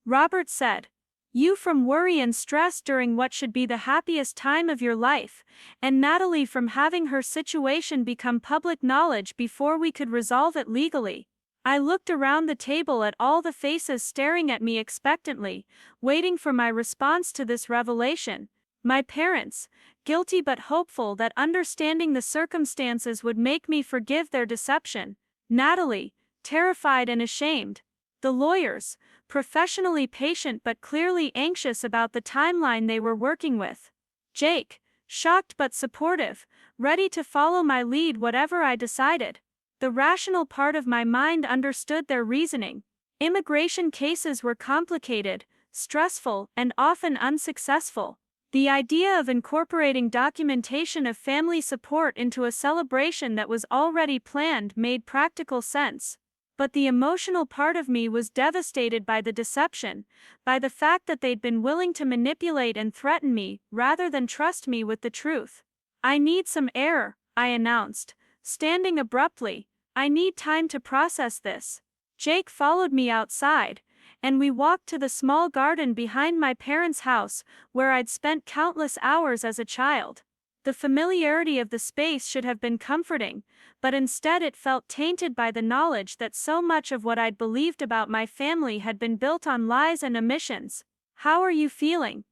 Robert said. You from worry and stress during what should be the happiest time of your life, and Natalie from having her situation become public knowledge before we could resolve it legally. I looked around the table at all the faces staring at me expectantly, waiting for my response to this revelation. My parents, guilty but hopeful that understanding the circumstances would make me forgive their deception. Natalie, terrified and ashamed. The lawyers, professionally patient but clearly anxious about the timeline they were working with. Jake, shocked but supportive, ready to follow my lead whatever I decided. The rational part of my mind understood their reasoning. Immigration cases were complicated, stressful, and often unsuccessful. The idea of incorporating documentation of family support into a celebration that was already planned made practical sense. But the emotional part of me was devastated by the deception, by the fact that they'd been willing to manipulate and threaten me, rather than trust me with the truth. I need some air, I announced, standing abruptly. I need time to process this. Jake followed me outside, and we walked to the small garden behind my parents' house, where I'd spent countless hours as a child. The familiarity of the space should have been comforting, but instead it felt tainted by the knowledge that so much of what I'd believed about my family had been built on lies and omissions. How are you feeling?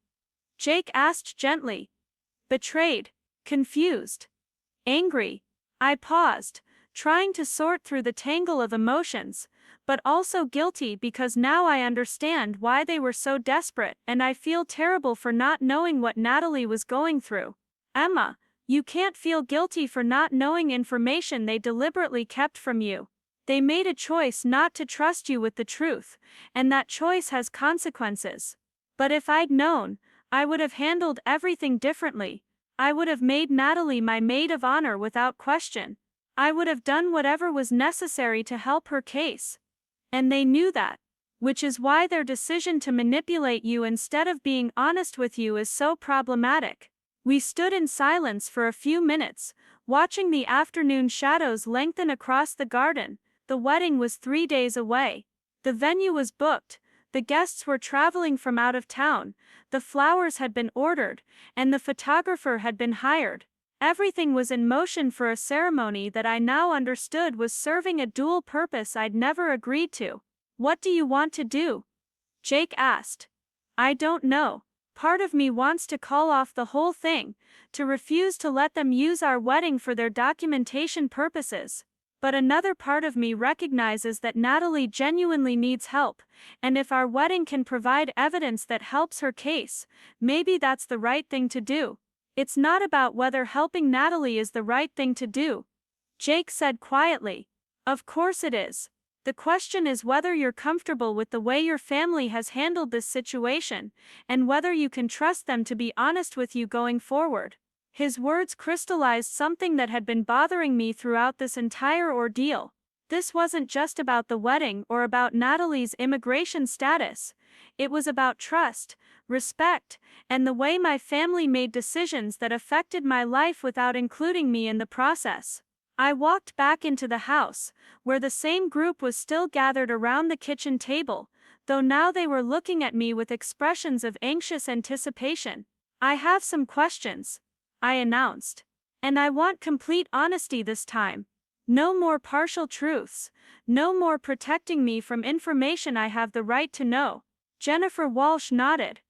Jake asked gently. Betrayed, confused, angry. I paused, trying to sort through the tangle of emotions, but also guilty because now I understand why they were so desperate, and I feel terrible for not knowing what Natalie was going through. Emma, you can't feel guilty for not knowing information they deliberately kept from you. They made a choice not to trust you with the truth, and that choice has consequences. But if I'd known, I would have handled everything differently. I would have made Natalie my maid of honor without question. I would have done whatever was necessary to help her case. And they knew that. Which is why their decision to manipulate you instead of being honest with you is so problematic. We stood in silence for a few minutes, watching the afternoon shadows lengthen across the garden. The wedding was 3 days away. The venue was booked, the guests were traveling from out of town, the flowers had been ordered, and the photographer had been hired. Everything was in motion for a ceremony that I now understood was serving a dual purpose I'd never agreed to. What do you want to do? Jake asked. I don't know. Part of me wants to call off the whole thing, to refuse to let them use our wedding for their documentation purposes. But another part of me recognizes that Natalie genuinely needs help, and if our wedding can provide evidence that helps her case, maybe that's the right thing to do. It's not about whether helping Natalie is the right thing to do, Jake said quietly. Of course it is. The question is whether you're comfortable with the way your family has handled this situation, and whether you can trust them to be honest with you going forward. His words crystallized something that had been bothering me throughout this entire ordeal. This wasn't just about the wedding or about Natalie's immigration status. It was about trust, respect, and the way my family made decisions that affected my life without including me in the process. I walked back into the house, where the same group was still gathered around the kitchen table, though now they were looking at me with expressions of anxious anticipation. "I have some questions," I announced. "And I want complete honesty this time. No more partial truths, no more protecting me from information I have the right to know." Jennifer Walsh nodded.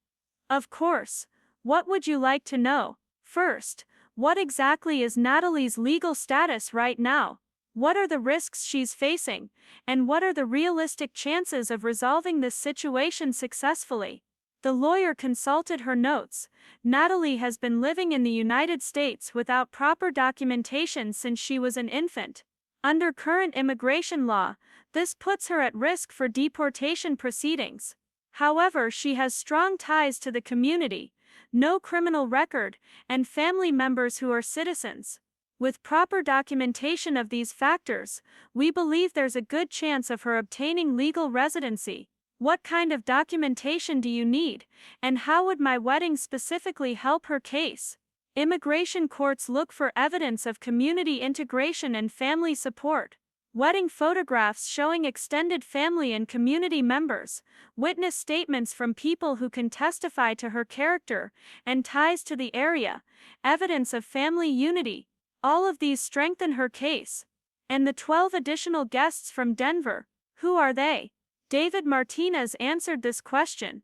"Of course. What would you like to know? First, what exactly is Natalie's legal status right now? What are the risks she's facing, and what are the realistic chances of resolving this situation successfully?" The lawyer consulted her notes. "Natalie has been living in the United States without proper documentation since she was an infant. Under current immigration law, this puts her at risk for deportation proceedings. However, she has strong ties to the community, no criminal record, and family members who are citizens. With proper documentation of these factors, we believe there's a good chance of her obtaining legal residency. What kind of documentation do you need, and how would my wedding specifically help her case?" Immigration courts look for evidence of community integration and family support. Wedding photographs showing extended family and community members, witness statements from people who can testify to her character and ties to the area, evidence of family unity. All of these strengthen her case. And the 12 additional guests from Denver, who are they? David Martinez answered this question.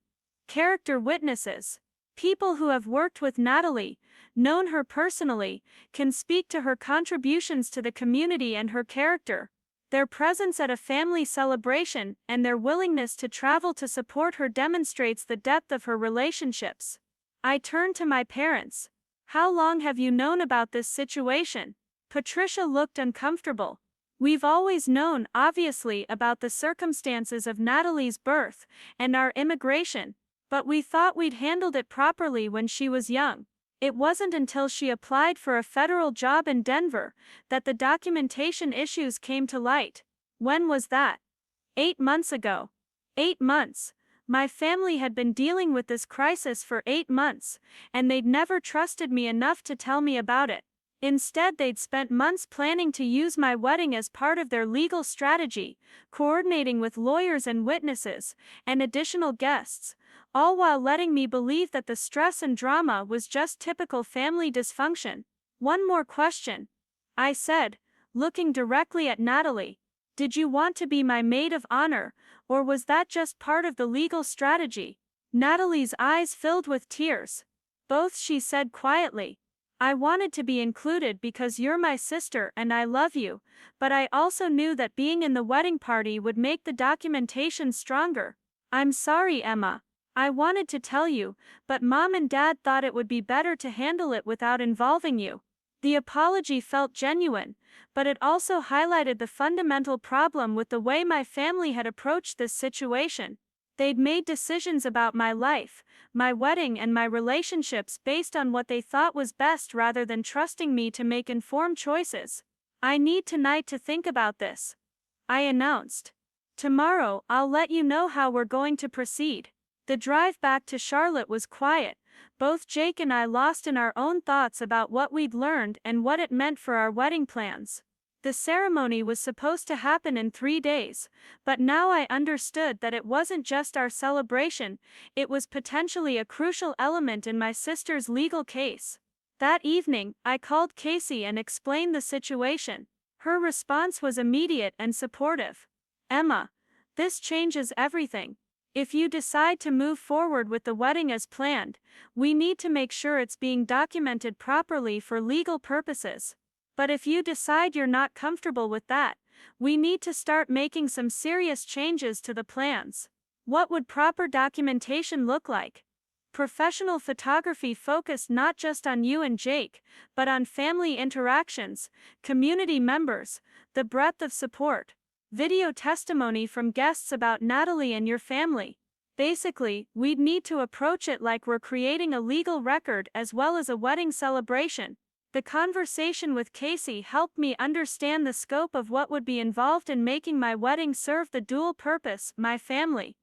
Character witnesses. People who have worked with Natalie, known her personally, can speak to her contributions to the community and her character. Their presence at a family celebration and their willingness to travel to support her demonstrates the depth of her relationships. I turned to my parents. "How long have you known about this situation?" Patricia looked uncomfortable. "We've always known, obviously, about the circumstances of Natalie's birth and our immigration, but we thought we'd handled it properly when she was young. It wasn't until she applied for a federal job in Denver that the documentation issues came to light." "When was that?" 8 months ago. 8 months. My family had been dealing with this crisis for 8 months, and they'd never trusted me enough to tell me about it. Instead, they'd spent months planning to use my wedding as part of their legal strategy, coordinating with lawyers and witnesses, and additional guests, all while letting me believe that the stress and drama was just typical family dysfunction. "One more question," I said, looking directly at Natalie. "Did you want to be my maid of honor, or was that just part of the legal strategy?" Natalie's eyes filled with tears. "Both," she said quietly. "I wanted to be included because you're my sister and I love you, but I also knew that being in the wedding party would make the documentation stronger. I'm sorry, Emma. I wanted to tell you, but Mom and Dad thought it would be better to handle it without involving you." The apology felt genuine, but it also highlighted the fundamental problem with the way my family had approached this situation. They'd made decisions about my life, my wedding, and my relationships based on what they thought was best rather than trusting me to make informed choices. "I need tonight to think about this," I announced. "Tomorrow, I'll let you know how we're going to proceed." The drive back to Charlotte was quiet. Both Jake and I lost in our own thoughts about what we'd learned and what it meant for our wedding plans. The ceremony was supposed to happen in 3 days, but now I understood that it wasn't just our celebration, it was potentially a crucial element in my sister's legal case. That evening, I called Casey and explained the situation. Her response was immediate and supportive. "Emma, this changes everything. If you decide to move forward with the wedding as planned, we need to make sure it's being documented properly for legal purposes. But if you decide you're not comfortable with that, we need to start making some serious changes to the plans." What would proper documentation look like? Professional photography focused not just on you and Jake, but on family interactions, community members, the breadth of support. Video testimony from guests about Natalie and your family. Basically, we'd need to approach it like we're creating a legal record as well as a wedding celebration. The conversation with Casey helped me understand the scope of what would be involved in making my wedding serve the dual purpose my family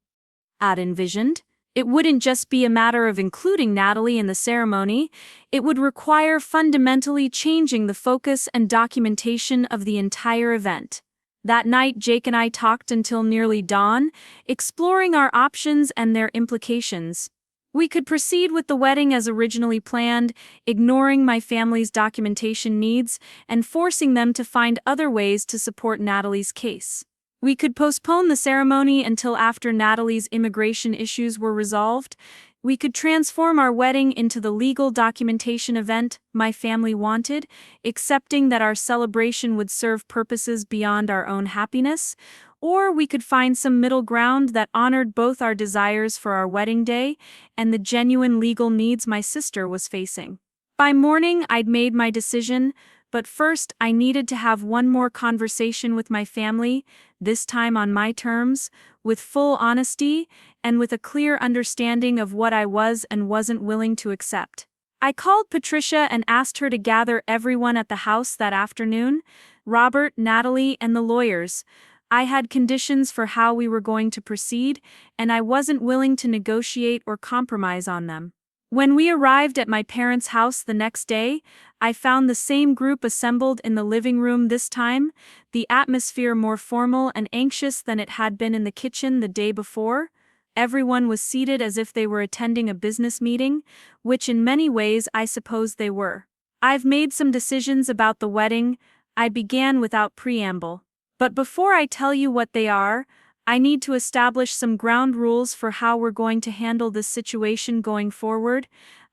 had envisioned. It wouldn't just be a matter of including Natalie in the ceremony, it would require fundamentally changing the focus and documentation of the entire event. That night, Jake and I talked until nearly dawn, exploring our options and their implications. We could proceed with the wedding as originally planned, ignoring my family's documentation needs and forcing them to find other ways to support Natalie's case. We could postpone the ceremony until after Natalie's immigration issues were resolved. We could transform our wedding into the legal documentation event my family wanted, accepting that our celebration would serve purposes beyond our own happiness. Or we could find some middle ground that honored both our desires for our wedding day and the genuine legal needs my sister was facing. By morning, I'd made my decision, but first I needed to have one more conversation with my family, this time on my terms, with full honesty, and with a clear understanding of what I was and wasn't willing to accept. I called Patricia and asked her to gather everyone at the house that afternoon, Robert, Natalie, and the lawyers. I had conditions for how we were going to proceed, and I wasn't willing to negotiate or compromise on them. When we arrived at my parents' house the next day, I found the same group assembled in the living room this time, the atmosphere more formal and anxious than it had been in the kitchen the day before. Everyone was seated as if they were attending a business meeting, which in many ways I suppose they were. I've made some decisions about the wedding, I began without preamble. But before I tell you what they are, I need to establish some ground rules for how we're going to handle this situation going forward.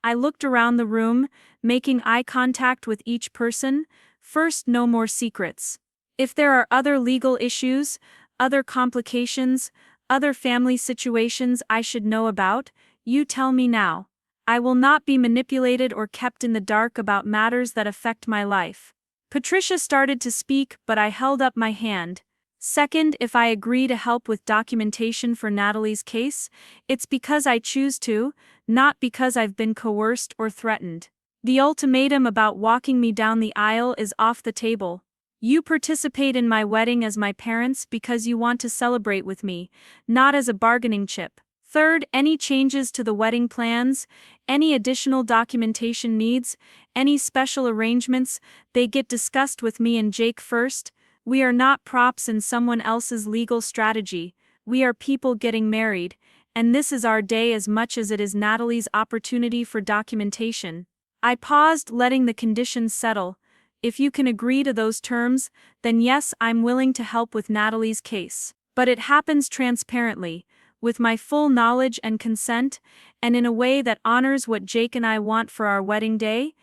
I looked around the room, making eye contact with each person. First, no more secrets. If there are other legal issues, other complications, other family situations I should know about, you tell me now. I will not be manipulated or kept in the dark about matters that affect my life. Patricia started to speak, but I held up my hand. Second, if I agree to help with documentation for Natalie's case, it's because I choose to, not because I've been coerced or threatened. The ultimatum about walking me down the aisle is off the table. You participate in my wedding as my parents because you want to celebrate with me, not as a bargaining chip. Third, any changes to the wedding plans, any additional documentation needs, any special arrangements, they get discussed with me and Jake first. We are not props in someone else's legal strategy. We are people getting married, and this is our day as much as it is Natalie's opportunity for documentation. I paused, letting the conditions settle. If you can agree to those terms, then yes, I'm willing to help with Natalie's case. But it happens transparently, with my full knowledge and consent, and in a way that honors what Jake and I want for our wedding day.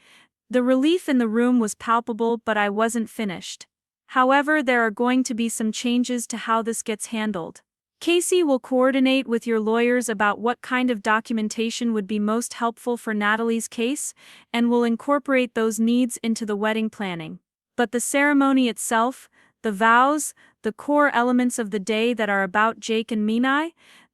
The relief in the room was palpable, but I wasn't finished. However, there are going to be some changes to how this gets handled. Casey will coordinate with your lawyers about what kind of documentation would be most helpful for Natalie's case, and will incorporate those needs into the wedding planning. But the ceremony itself, the vows, the core elements of the day that are about Jake and me,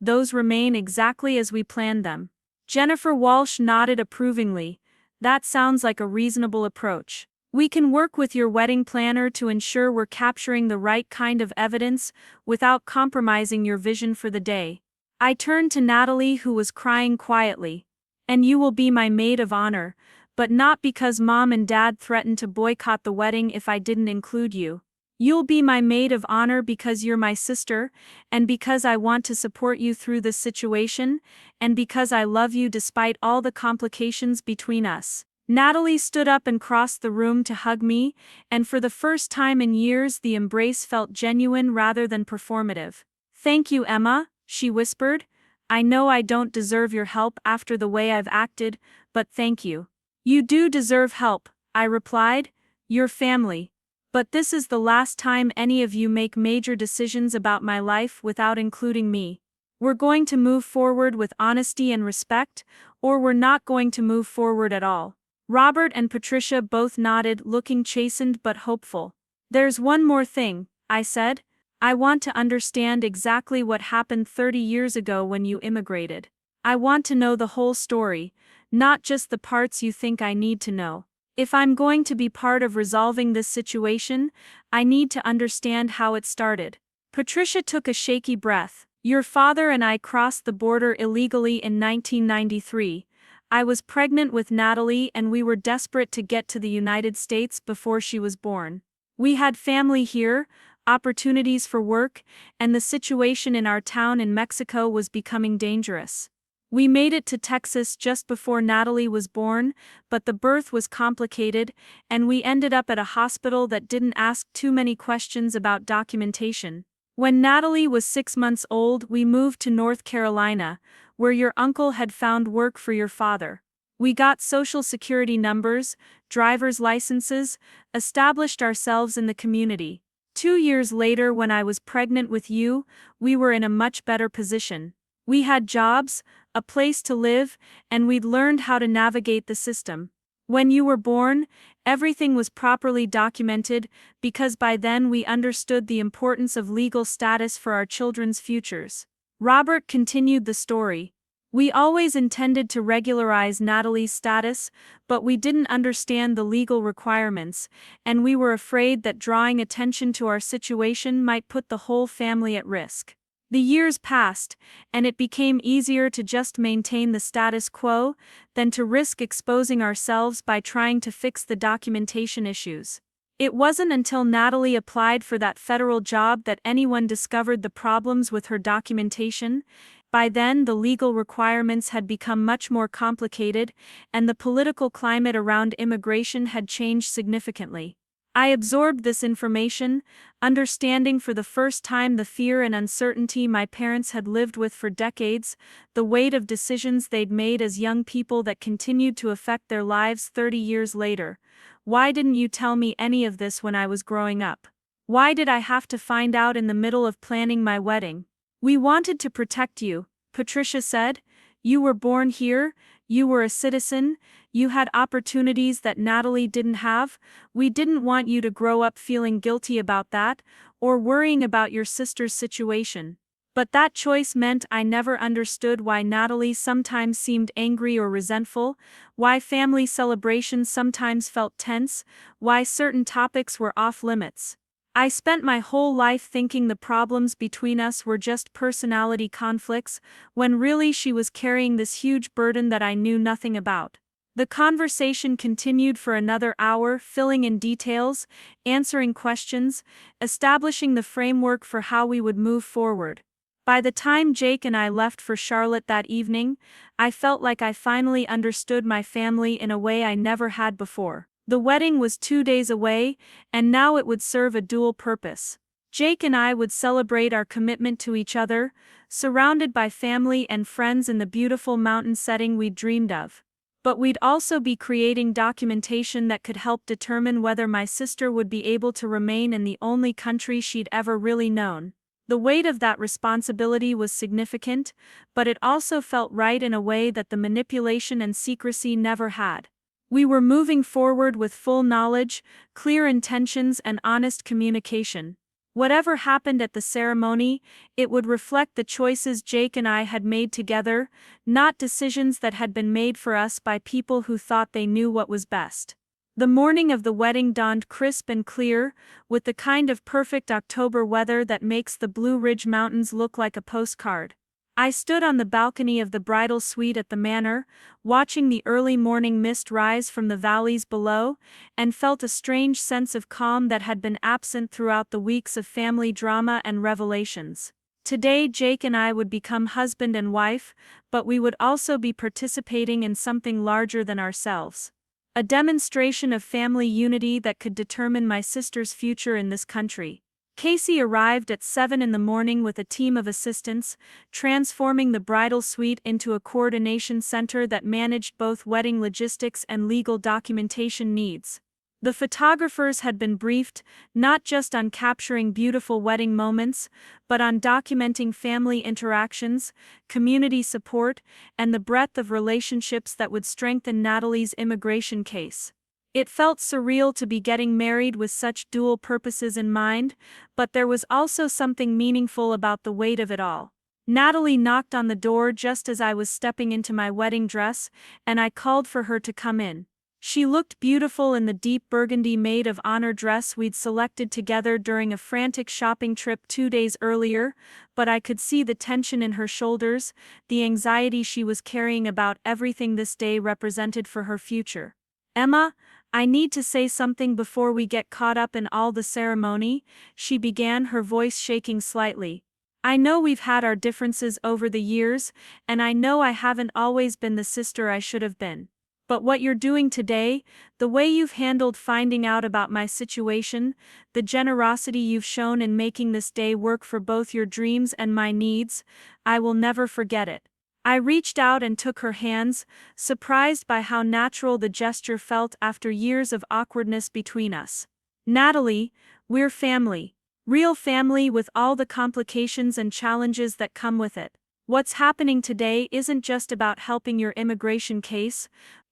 those remain exactly as we planned them. Jennifer Walsh nodded approvingly. That sounds like a reasonable approach. We can work with your wedding planner to ensure we're capturing the right kind of evidence without compromising your vision for the day. I turned to Natalie, who was crying quietly. And you will be my maid of honor, but not because Mom and Dad threatened to boycott the wedding if I didn't include you. You'll be my maid of honor because you're my sister, and because I want to support you through this situation, and because I love you despite all the complications between us. Natalie stood up and crossed the room to hug me, and for the first time in years the embrace felt genuine rather than performative. "Thank you, Emma," she whispered. "I know I don't deserve your help after the way I've acted, but thank you." "You do deserve help," I replied. "Your family. But this is the last time any of you make major decisions about my life without including me. We're going to move forward with honesty and respect, or we're not going to move forward at all." Robert and Patricia both nodded, looking chastened but hopeful. "There's one more thing," I said. "I want to understand exactly what happened 30 years ago when you immigrated. I want to know the whole story, not just the parts you think I need to know." If I'm going to be part of resolving this situation, I need to understand how it started. Patricia took a shaky breath. Your father and I crossed the border illegally in 1993. I was pregnant with Natalie and we were desperate to get to the United States before she was born. We had family here, opportunities for work, and the situation in our town in Mexico was becoming dangerous. We made it to Texas just before Natalie was born, but the birth was complicated, and we ended up at a hospital that didn't ask too many questions about documentation. When Natalie was 6 months old, we moved to North Carolina, where your uncle had found work for your father. We got social security numbers, driver's licenses, established ourselves in the community. 2 years later, when I was pregnant with you, we were in a much better position. We had jobs, a place to live, and we'd learned how to navigate the system. When you were born, everything was properly documented because by then we understood the importance of legal status for our children's futures. Robert continued the story. We always intended to regularize Natalie's status, but we didn't understand the legal requirements, and we were afraid that drawing attention to our situation might put the whole family at risk. The years passed, and it became easier to just maintain the status quo than to risk exposing ourselves by trying to fix the documentation issues. It wasn't until Natalie applied for that federal job that anyone discovered the problems with her documentation. By then, the legal requirements had become much more complicated, and the political climate around immigration had changed significantly. I absorbed this information, understanding for the first time the fear and uncertainty my parents had lived with for decades, the weight of decisions they'd made as young people that continued to affect their lives 30 years later. Why didn't you tell me any of this when I was growing up? Why did I have to find out in the middle of planning my wedding? We wanted to protect you, Patricia said. You were born here, you were a citizen, you had opportunities that Natalie didn't have. We didn't want you to grow up feeling guilty about that, or worrying about your sister's situation. But that choice meant I never understood why Natalie sometimes seemed angry or resentful, why family celebrations sometimes felt tense, why certain topics were off limits. I spent my whole life thinking the problems between us were just personality conflicts, when really she was carrying this huge burden that I knew nothing about. The conversation continued for another hour, filling in details, answering questions, establishing the framework for how we would move forward. By the time Jake and I left for Charlotte that evening, I felt like I finally understood my family in a way I never had before. The wedding was 2 days away, and now it would serve a dual purpose. Jake and I would celebrate our commitment to each other, surrounded by family and friends in the beautiful mountain setting we'd dreamed of. But we'd also be creating documentation that could help determine whether my sister would be able to remain in the only country she'd ever really known. The weight of that responsibility was significant, but it also felt right in a way that the manipulation and secrecy never had. We were moving forward with full knowledge, clear intentions, and honest communication. Whatever happened at the ceremony, it would reflect the choices Jake and I had made together, not decisions that had been made for us by people who thought they knew what was best. The morning of the wedding dawned crisp and clear, with the kind of perfect October weather that makes the Blue Ridge Mountains look like a postcard. I stood on the balcony of the bridal suite at the manor, watching the early morning mist rise from the valleys below, and felt a strange sense of calm that had been absent throughout the weeks of family drama and revelations. Today, Jake and I would become husband and wife, but we would also be participating in something larger than ourselves. A demonstration of family unity that could determine my sister's future in this country. Casey arrived at 7 in the morning with a team of assistants, transforming the bridal suite into a coordination center that managed both wedding logistics and legal documentation needs. The photographers had been briefed, not just on capturing beautiful wedding moments, but on documenting family interactions, community support, and the breadth of relationships that would strengthen Natalie's immigration case. It felt surreal to be getting married with such dual purposes in mind, but there was also something meaningful about the weight of it all. Natalie knocked on the door just as I was stepping into my wedding dress, and I called for her to come in. She looked beautiful in the deep burgundy maid of honor dress we'd selected together during a frantic shopping trip 2 days earlier, but I could see the tension in her shoulders, the anxiety she was carrying about everything this day represented for her future. "Emma, I need to say something before we get caught up in all the ceremony," she began, her voice shaking slightly. "I know we've had our differences over the years, and I know I haven't always been the sister I should have been. But what you're doing today, the way you've handled finding out about my situation, the generosity you've shown in making this day work for both your dreams and my needs, I will never forget it." I reached out and took her hands, surprised by how natural the gesture felt after years of awkwardness between us. "Natalie, we're family. Real family with all the complications and challenges that come with it. What's happening today isn't just about helping your immigration case.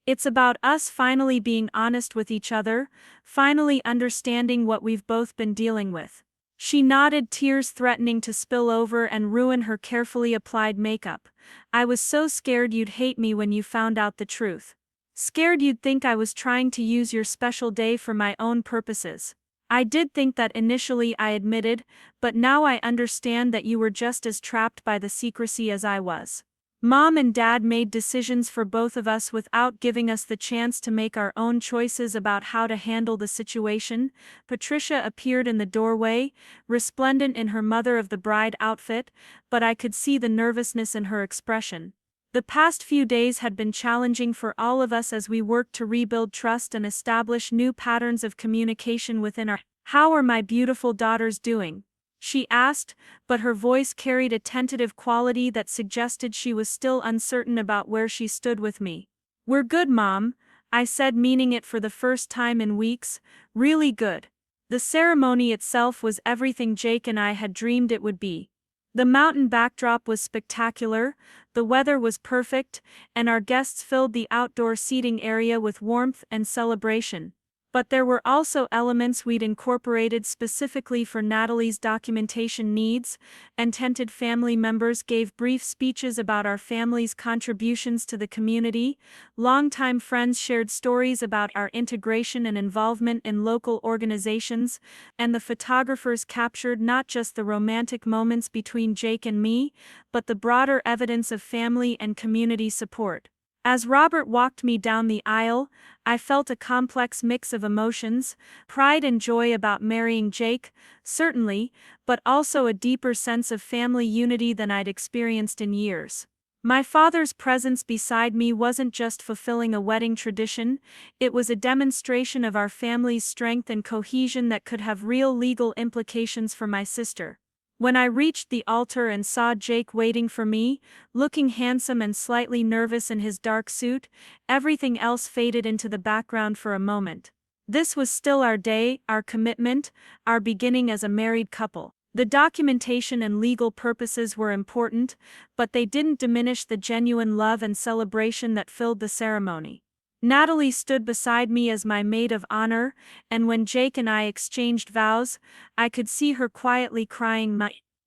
It's about us finally being honest with each other, finally understanding what we've both been dealing with." She nodded, tears threatening to spill over and ruin her carefully applied makeup. "I was so scared you'd hate me when you found out the truth. Scared you'd think I was trying to use your special day for my own purposes. I did think that initially," I admitted, "but now I understand that you were just as trapped by the secrecy as I was. Mom and Dad made decisions for both of us without giving us the chance to make our own choices about how to handle the situation." Patricia appeared in the doorway, resplendent in her mother of the bride outfit, but I could see the nervousness in her expression. The past few days had been challenging for all of us as we worked to rebuild trust and establish new patterns of communication within our. "How are my beautiful daughters doing?" she asked, but her voice carried a tentative quality that suggested she was still uncertain about where she stood with me. "We're good, Mom," I said, meaning it for the first time in weeks. "Really good." The ceremony itself was everything Jake and I had dreamed it would be. The mountain backdrop was spectacular, the weather was perfect, and our guests filled the outdoor seating area with warmth and celebration. But there were also elements we'd incorporated specifically for Natalie's documentation needs, and tented family members gave brief speeches about our family's contributions to the community, longtime friends shared stories about our integration and involvement in local organizations, and the photographers captured not just the romantic moments between Jake and me, but the broader evidence of family and community support. As Robert walked me down the aisle, I felt a complex mix of emotions: pride and joy about marrying Jake, certainly, but also a deeper sense of family unity than I'd experienced in years. My father's presence beside me wasn't just fulfilling a wedding tradition, it was a demonstration of our family's strength and cohesion that could have real legal implications for my sister. When I reached the altar and saw Jake waiting for me, looking handsome and slightly nervous in his dark suit, everything else faded into the background for a moment. This was still our day, our commitment, our beginning as a married couple. The documentation and legal purposes were important, but they didn't diminish the genuine love and celebration that filled the ceremony. Natalie stood beside me as my maid of honor, and when Jake and I exchanged vows, I could see her quietly crying,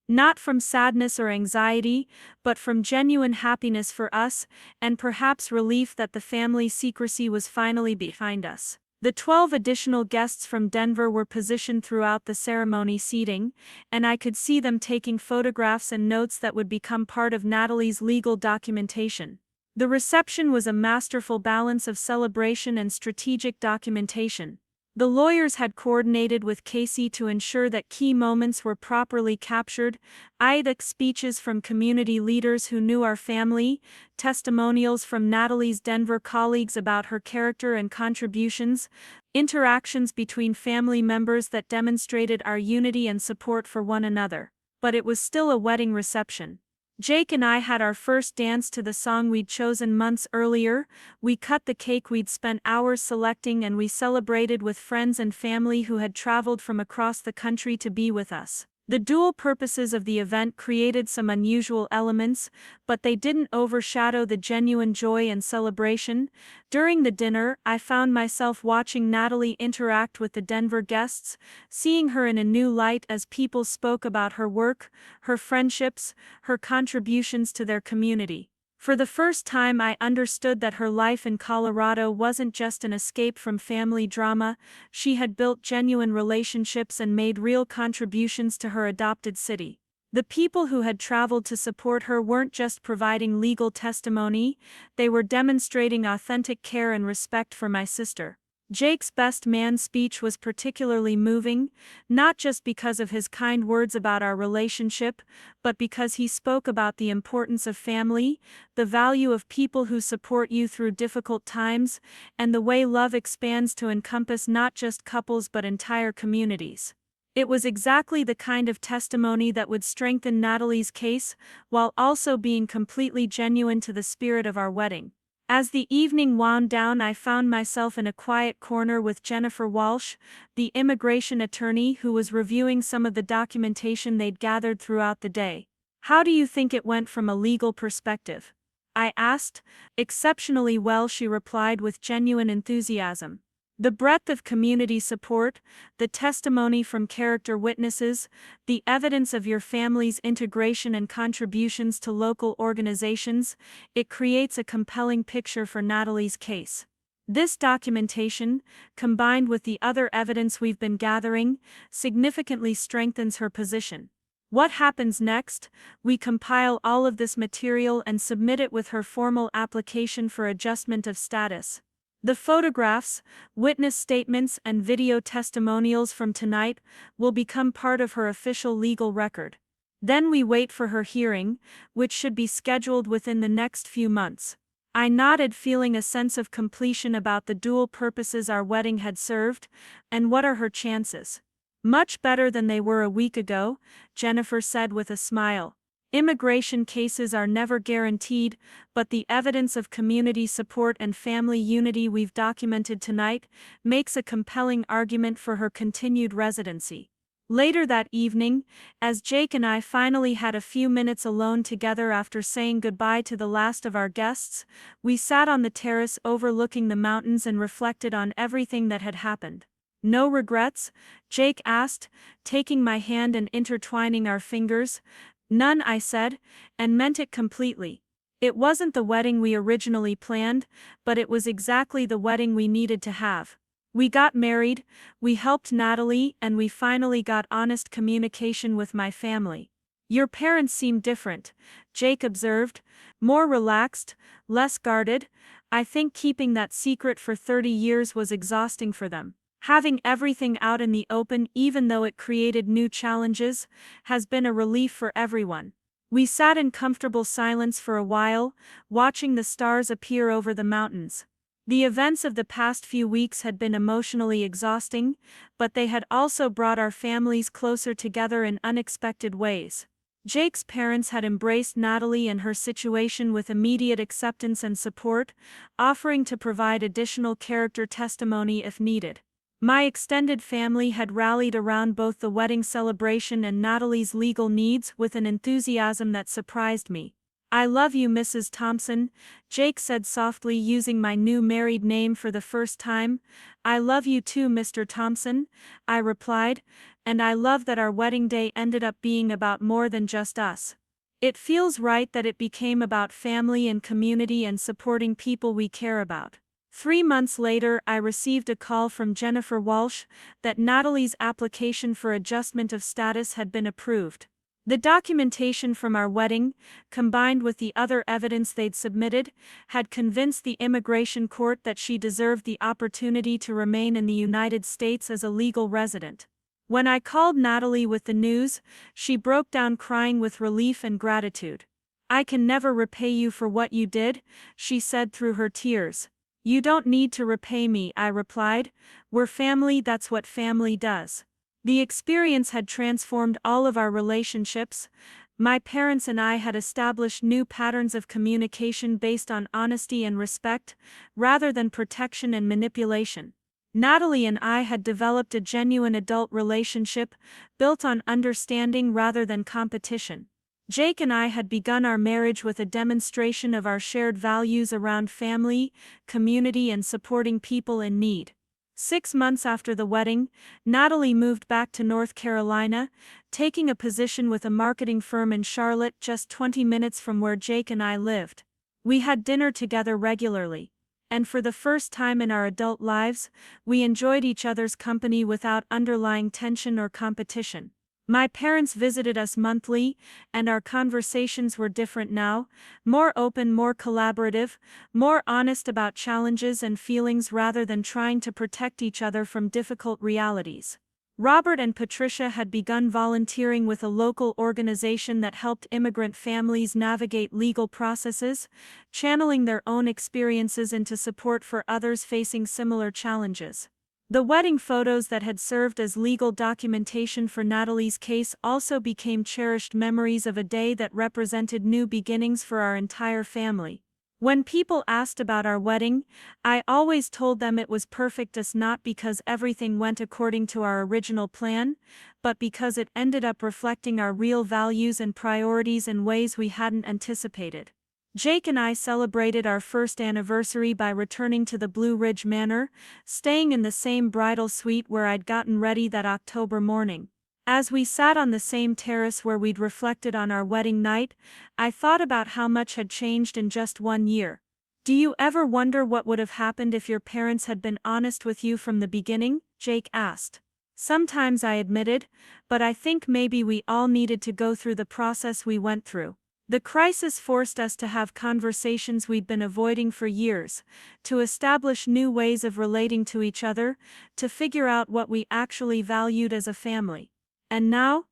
not from sadness or anxiety, but from genuine happiness for us, and perhaps relief that the family secrecy was finally behind us. The 12 additional guests from Denver were positioned throughout the ceremony seating, and I could see them taking photographs and notes that would become part of Natalie's legal documentation. The reception was a masterful balance of celebration and strategic documentation. The lawyers had coordinated with Casey to ensure that key moments were properly captured: IDAC speeches from community leaders who knew our family, testimonials from Natalie's Denver colleagues about her character and contributions, interactions between family members that demonstrated our unity and support for one another. But it was still a wedding reception. Jake and I had our first dance to the song we'd chosen months earlier, we cut the cake we'd spent hours selecting, and we celebrated with friends and family who had traveled from across the country to be with us. The dual purposes of the event created some unusual elements, but they didn't overshadow the genuine joy and celebration. During the dinner, I found myself watching Natalie interact with the Denver guests, seeing her in a new light as people spoke about her work, her friendships, her contributions to their community. For the first time, I understood that her life in Colorado wasn't just an escape from family drama. She had built genuine relationships and made real contributions to her adopted city. The people who had traveled to support her weren't just providing legal testimony, they were demonstrating authentic care and respect for my sister. Jake's best man speech was particularly moving, not just because of his kind words about our relationship, but because he spoke about the importance of family, the value of people who support you through difficult times, and the way love expands to encompass not just couples but entire communities. It was exactly the kind of testimony that would strengthen Natalie's case, while also being completely genuine to the spirit of our wedding. As the evening wound down, I found myself in a quiet corner with Jennifer Walsh, the immigration attorney who was reviewing some of the documentation they'd gathered throughout the day. "How do you think it went from a legal perspective?" I asked. "Exceptionally well," she replied with genuine enthusiasm. The breadth of community support, the testimony from character witnesses, the evidence of your family's integration and contributions to local organizations, it creates a compelling picture for Natalie's case. This documentation, combined with the other evidence we've been gathering, significantly strengthens her position. What happens next? We compile all of this material and submit it with her formal application for adjustment of status. The photographs, witness statements, and video testimonials from tonight will become part of her official legal record. Then we wait for her hearing, which should be scheduled within the next few months. I nodded, feeling a sense of completion about the dual purposes our wedding had served. "And what are her chances?" "Much better than they were a week ago," Jennifer said with a smile. "Immigration cases are never guaranteed, but the evidence of community support and family unity we've documented tonight makes a compelling argument for her continued residency." Later that evening, as Jake and I finally had a few minutes alone together after saying goodbye to the last of our guests, we sat on the terrace overlooking the mountains and reflected on everything that had happened. "No regrets?" Jake asked, taking my hand and intertwining our fingers. "None," I said, and meant it completely. It wasn't the wedding we originally planned, but it was exactly the wedding we needed to have. We got married, we helped Natalie, and we finally got honest communication with my family. "Your parents seem different," Jake observed, "more relaxed, less guarded. I think keeping that secret for 30 years was exhausting for them. Having everything out in the open, even though it created new challenges, has been a relief for everyone." We sat in comfortable silence for a while, watching the stars appear over the mountains. The events of the past few weeks had been emotionally exhausting, but they had also brought our families closer together in unexpected ways. Jake's parents had embraced Natalie and her situation with immediate acceptance and support, offering to provide additional character testimony if needed. My extended family had rallied around both the wedding celebration and Natalie's legal needs with an enthusiasm that surprised me. "I love you, Mrs. Thompson," Jake said softly, using my new married name for the first time. "I love you too, Mr. Thompson," I replied, "and I love that our wedding day ended up being about more than just us. It feels right that it became about family and community and supporting people we care about." 3 months later, I received a call from Jennifer Walsh that Natalie's application for adjustment of status had been approved. The documentation from our wedding, combined with the other evidence they'd submitted, had convinced the immigration court that she deserved the opportunity to remain in the United States as a legal resident. When I called Natalie with the news, she broke down crying with relief and gratitude. "I can never repay you for what you did," she said through her tears. "You don't need to repay me," I replied. "We're family, that's what family does." The experience had transformed all of our relationships. My parents and I had established new patterns of communication based on honesty and respect, rather than protection and manipulation. Natalie and I had developed a genuine adult relationship, built on understanding rather than competition. Jake and I had begun our marriage with a demonstration of our shared values around family, community, and supporting people in need. 6 months after the wedding, Natalie moved back to North Carolina, taking a position with a marketing firm in Charlotte, just 20 minutes from where Jake and I lived. We had dinner together regularly. And for the first time in our adult lives, we enjoyed each other's company without underlying tension or competition. My parents visited us monthly, and our conversations were different now, more open, more collaborative, more honest about challenges and feelings rather than trying to protect each other from difficult realities. Robert and Patricia had begun volunteering with a local organization that helped immigrant families navigate legal processes, channeling their own experiences into support for others facing similar challenges. The wedding photos that had served as legal documentation for Natalie's case also became cherished memories of a day that represented new beginnings for our entire family. When people asked about our wedding, I always told them it was perfect, just not because everything went according to our original plan, but because it ended up reflecting our real values and priorities in ways we hadn't anticipated. Jake and I celebrated our first anniversary by returning to the Blue Ridge Manor, staying in the same bridal suite where I'd gotten ready that October morning. As we sat on the same terrace where we'd reflected on our wedding night, I thought about how much had changed in just 1 year. Do you ever wonder what would have happened if your parents had been honest with you from the beginning? Jake asked. Sometimes, I admitted, but I think maybe we all needed to go through the process we went through. The crisis forced us to have conversations we'd been avoiding for years, to establish new ways of relating to each other, to figure out what we actually valued as a family. And now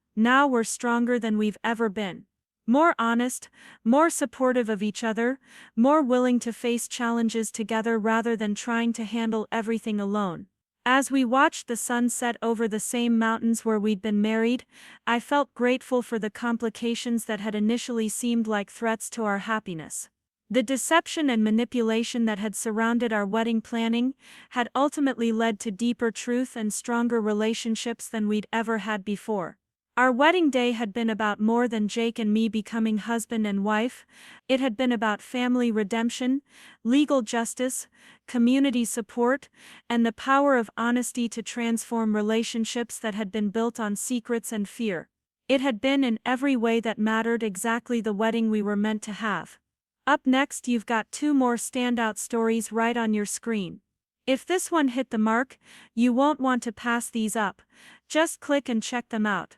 we're stronger than we've ever been. More honest, more supportive of each other, more willing to face challenges together rather than trying to handle everything alone. As we watched the sun set over the same mountains where we'd been married, I felt grateful for the complications that had initially seemed like threats to our happiness. The deception and manipulation that had surrounded our wedding planning had ultimately led to deeper truth and stronger relationships than we'd ever had before. Our wedding day had been about more than Jake and me becoming husband and wife. It had been about family redemption, legal justice, community support, and the power of honesty to transform relationships that had been built on secrets and fear. It had been, in every way that mattered, exactly the wedding we were meant to have. Up next, you've got 2 more standout stories right on your screen. If this one hit the mark, you won't want to pass these up. Just click and check them out.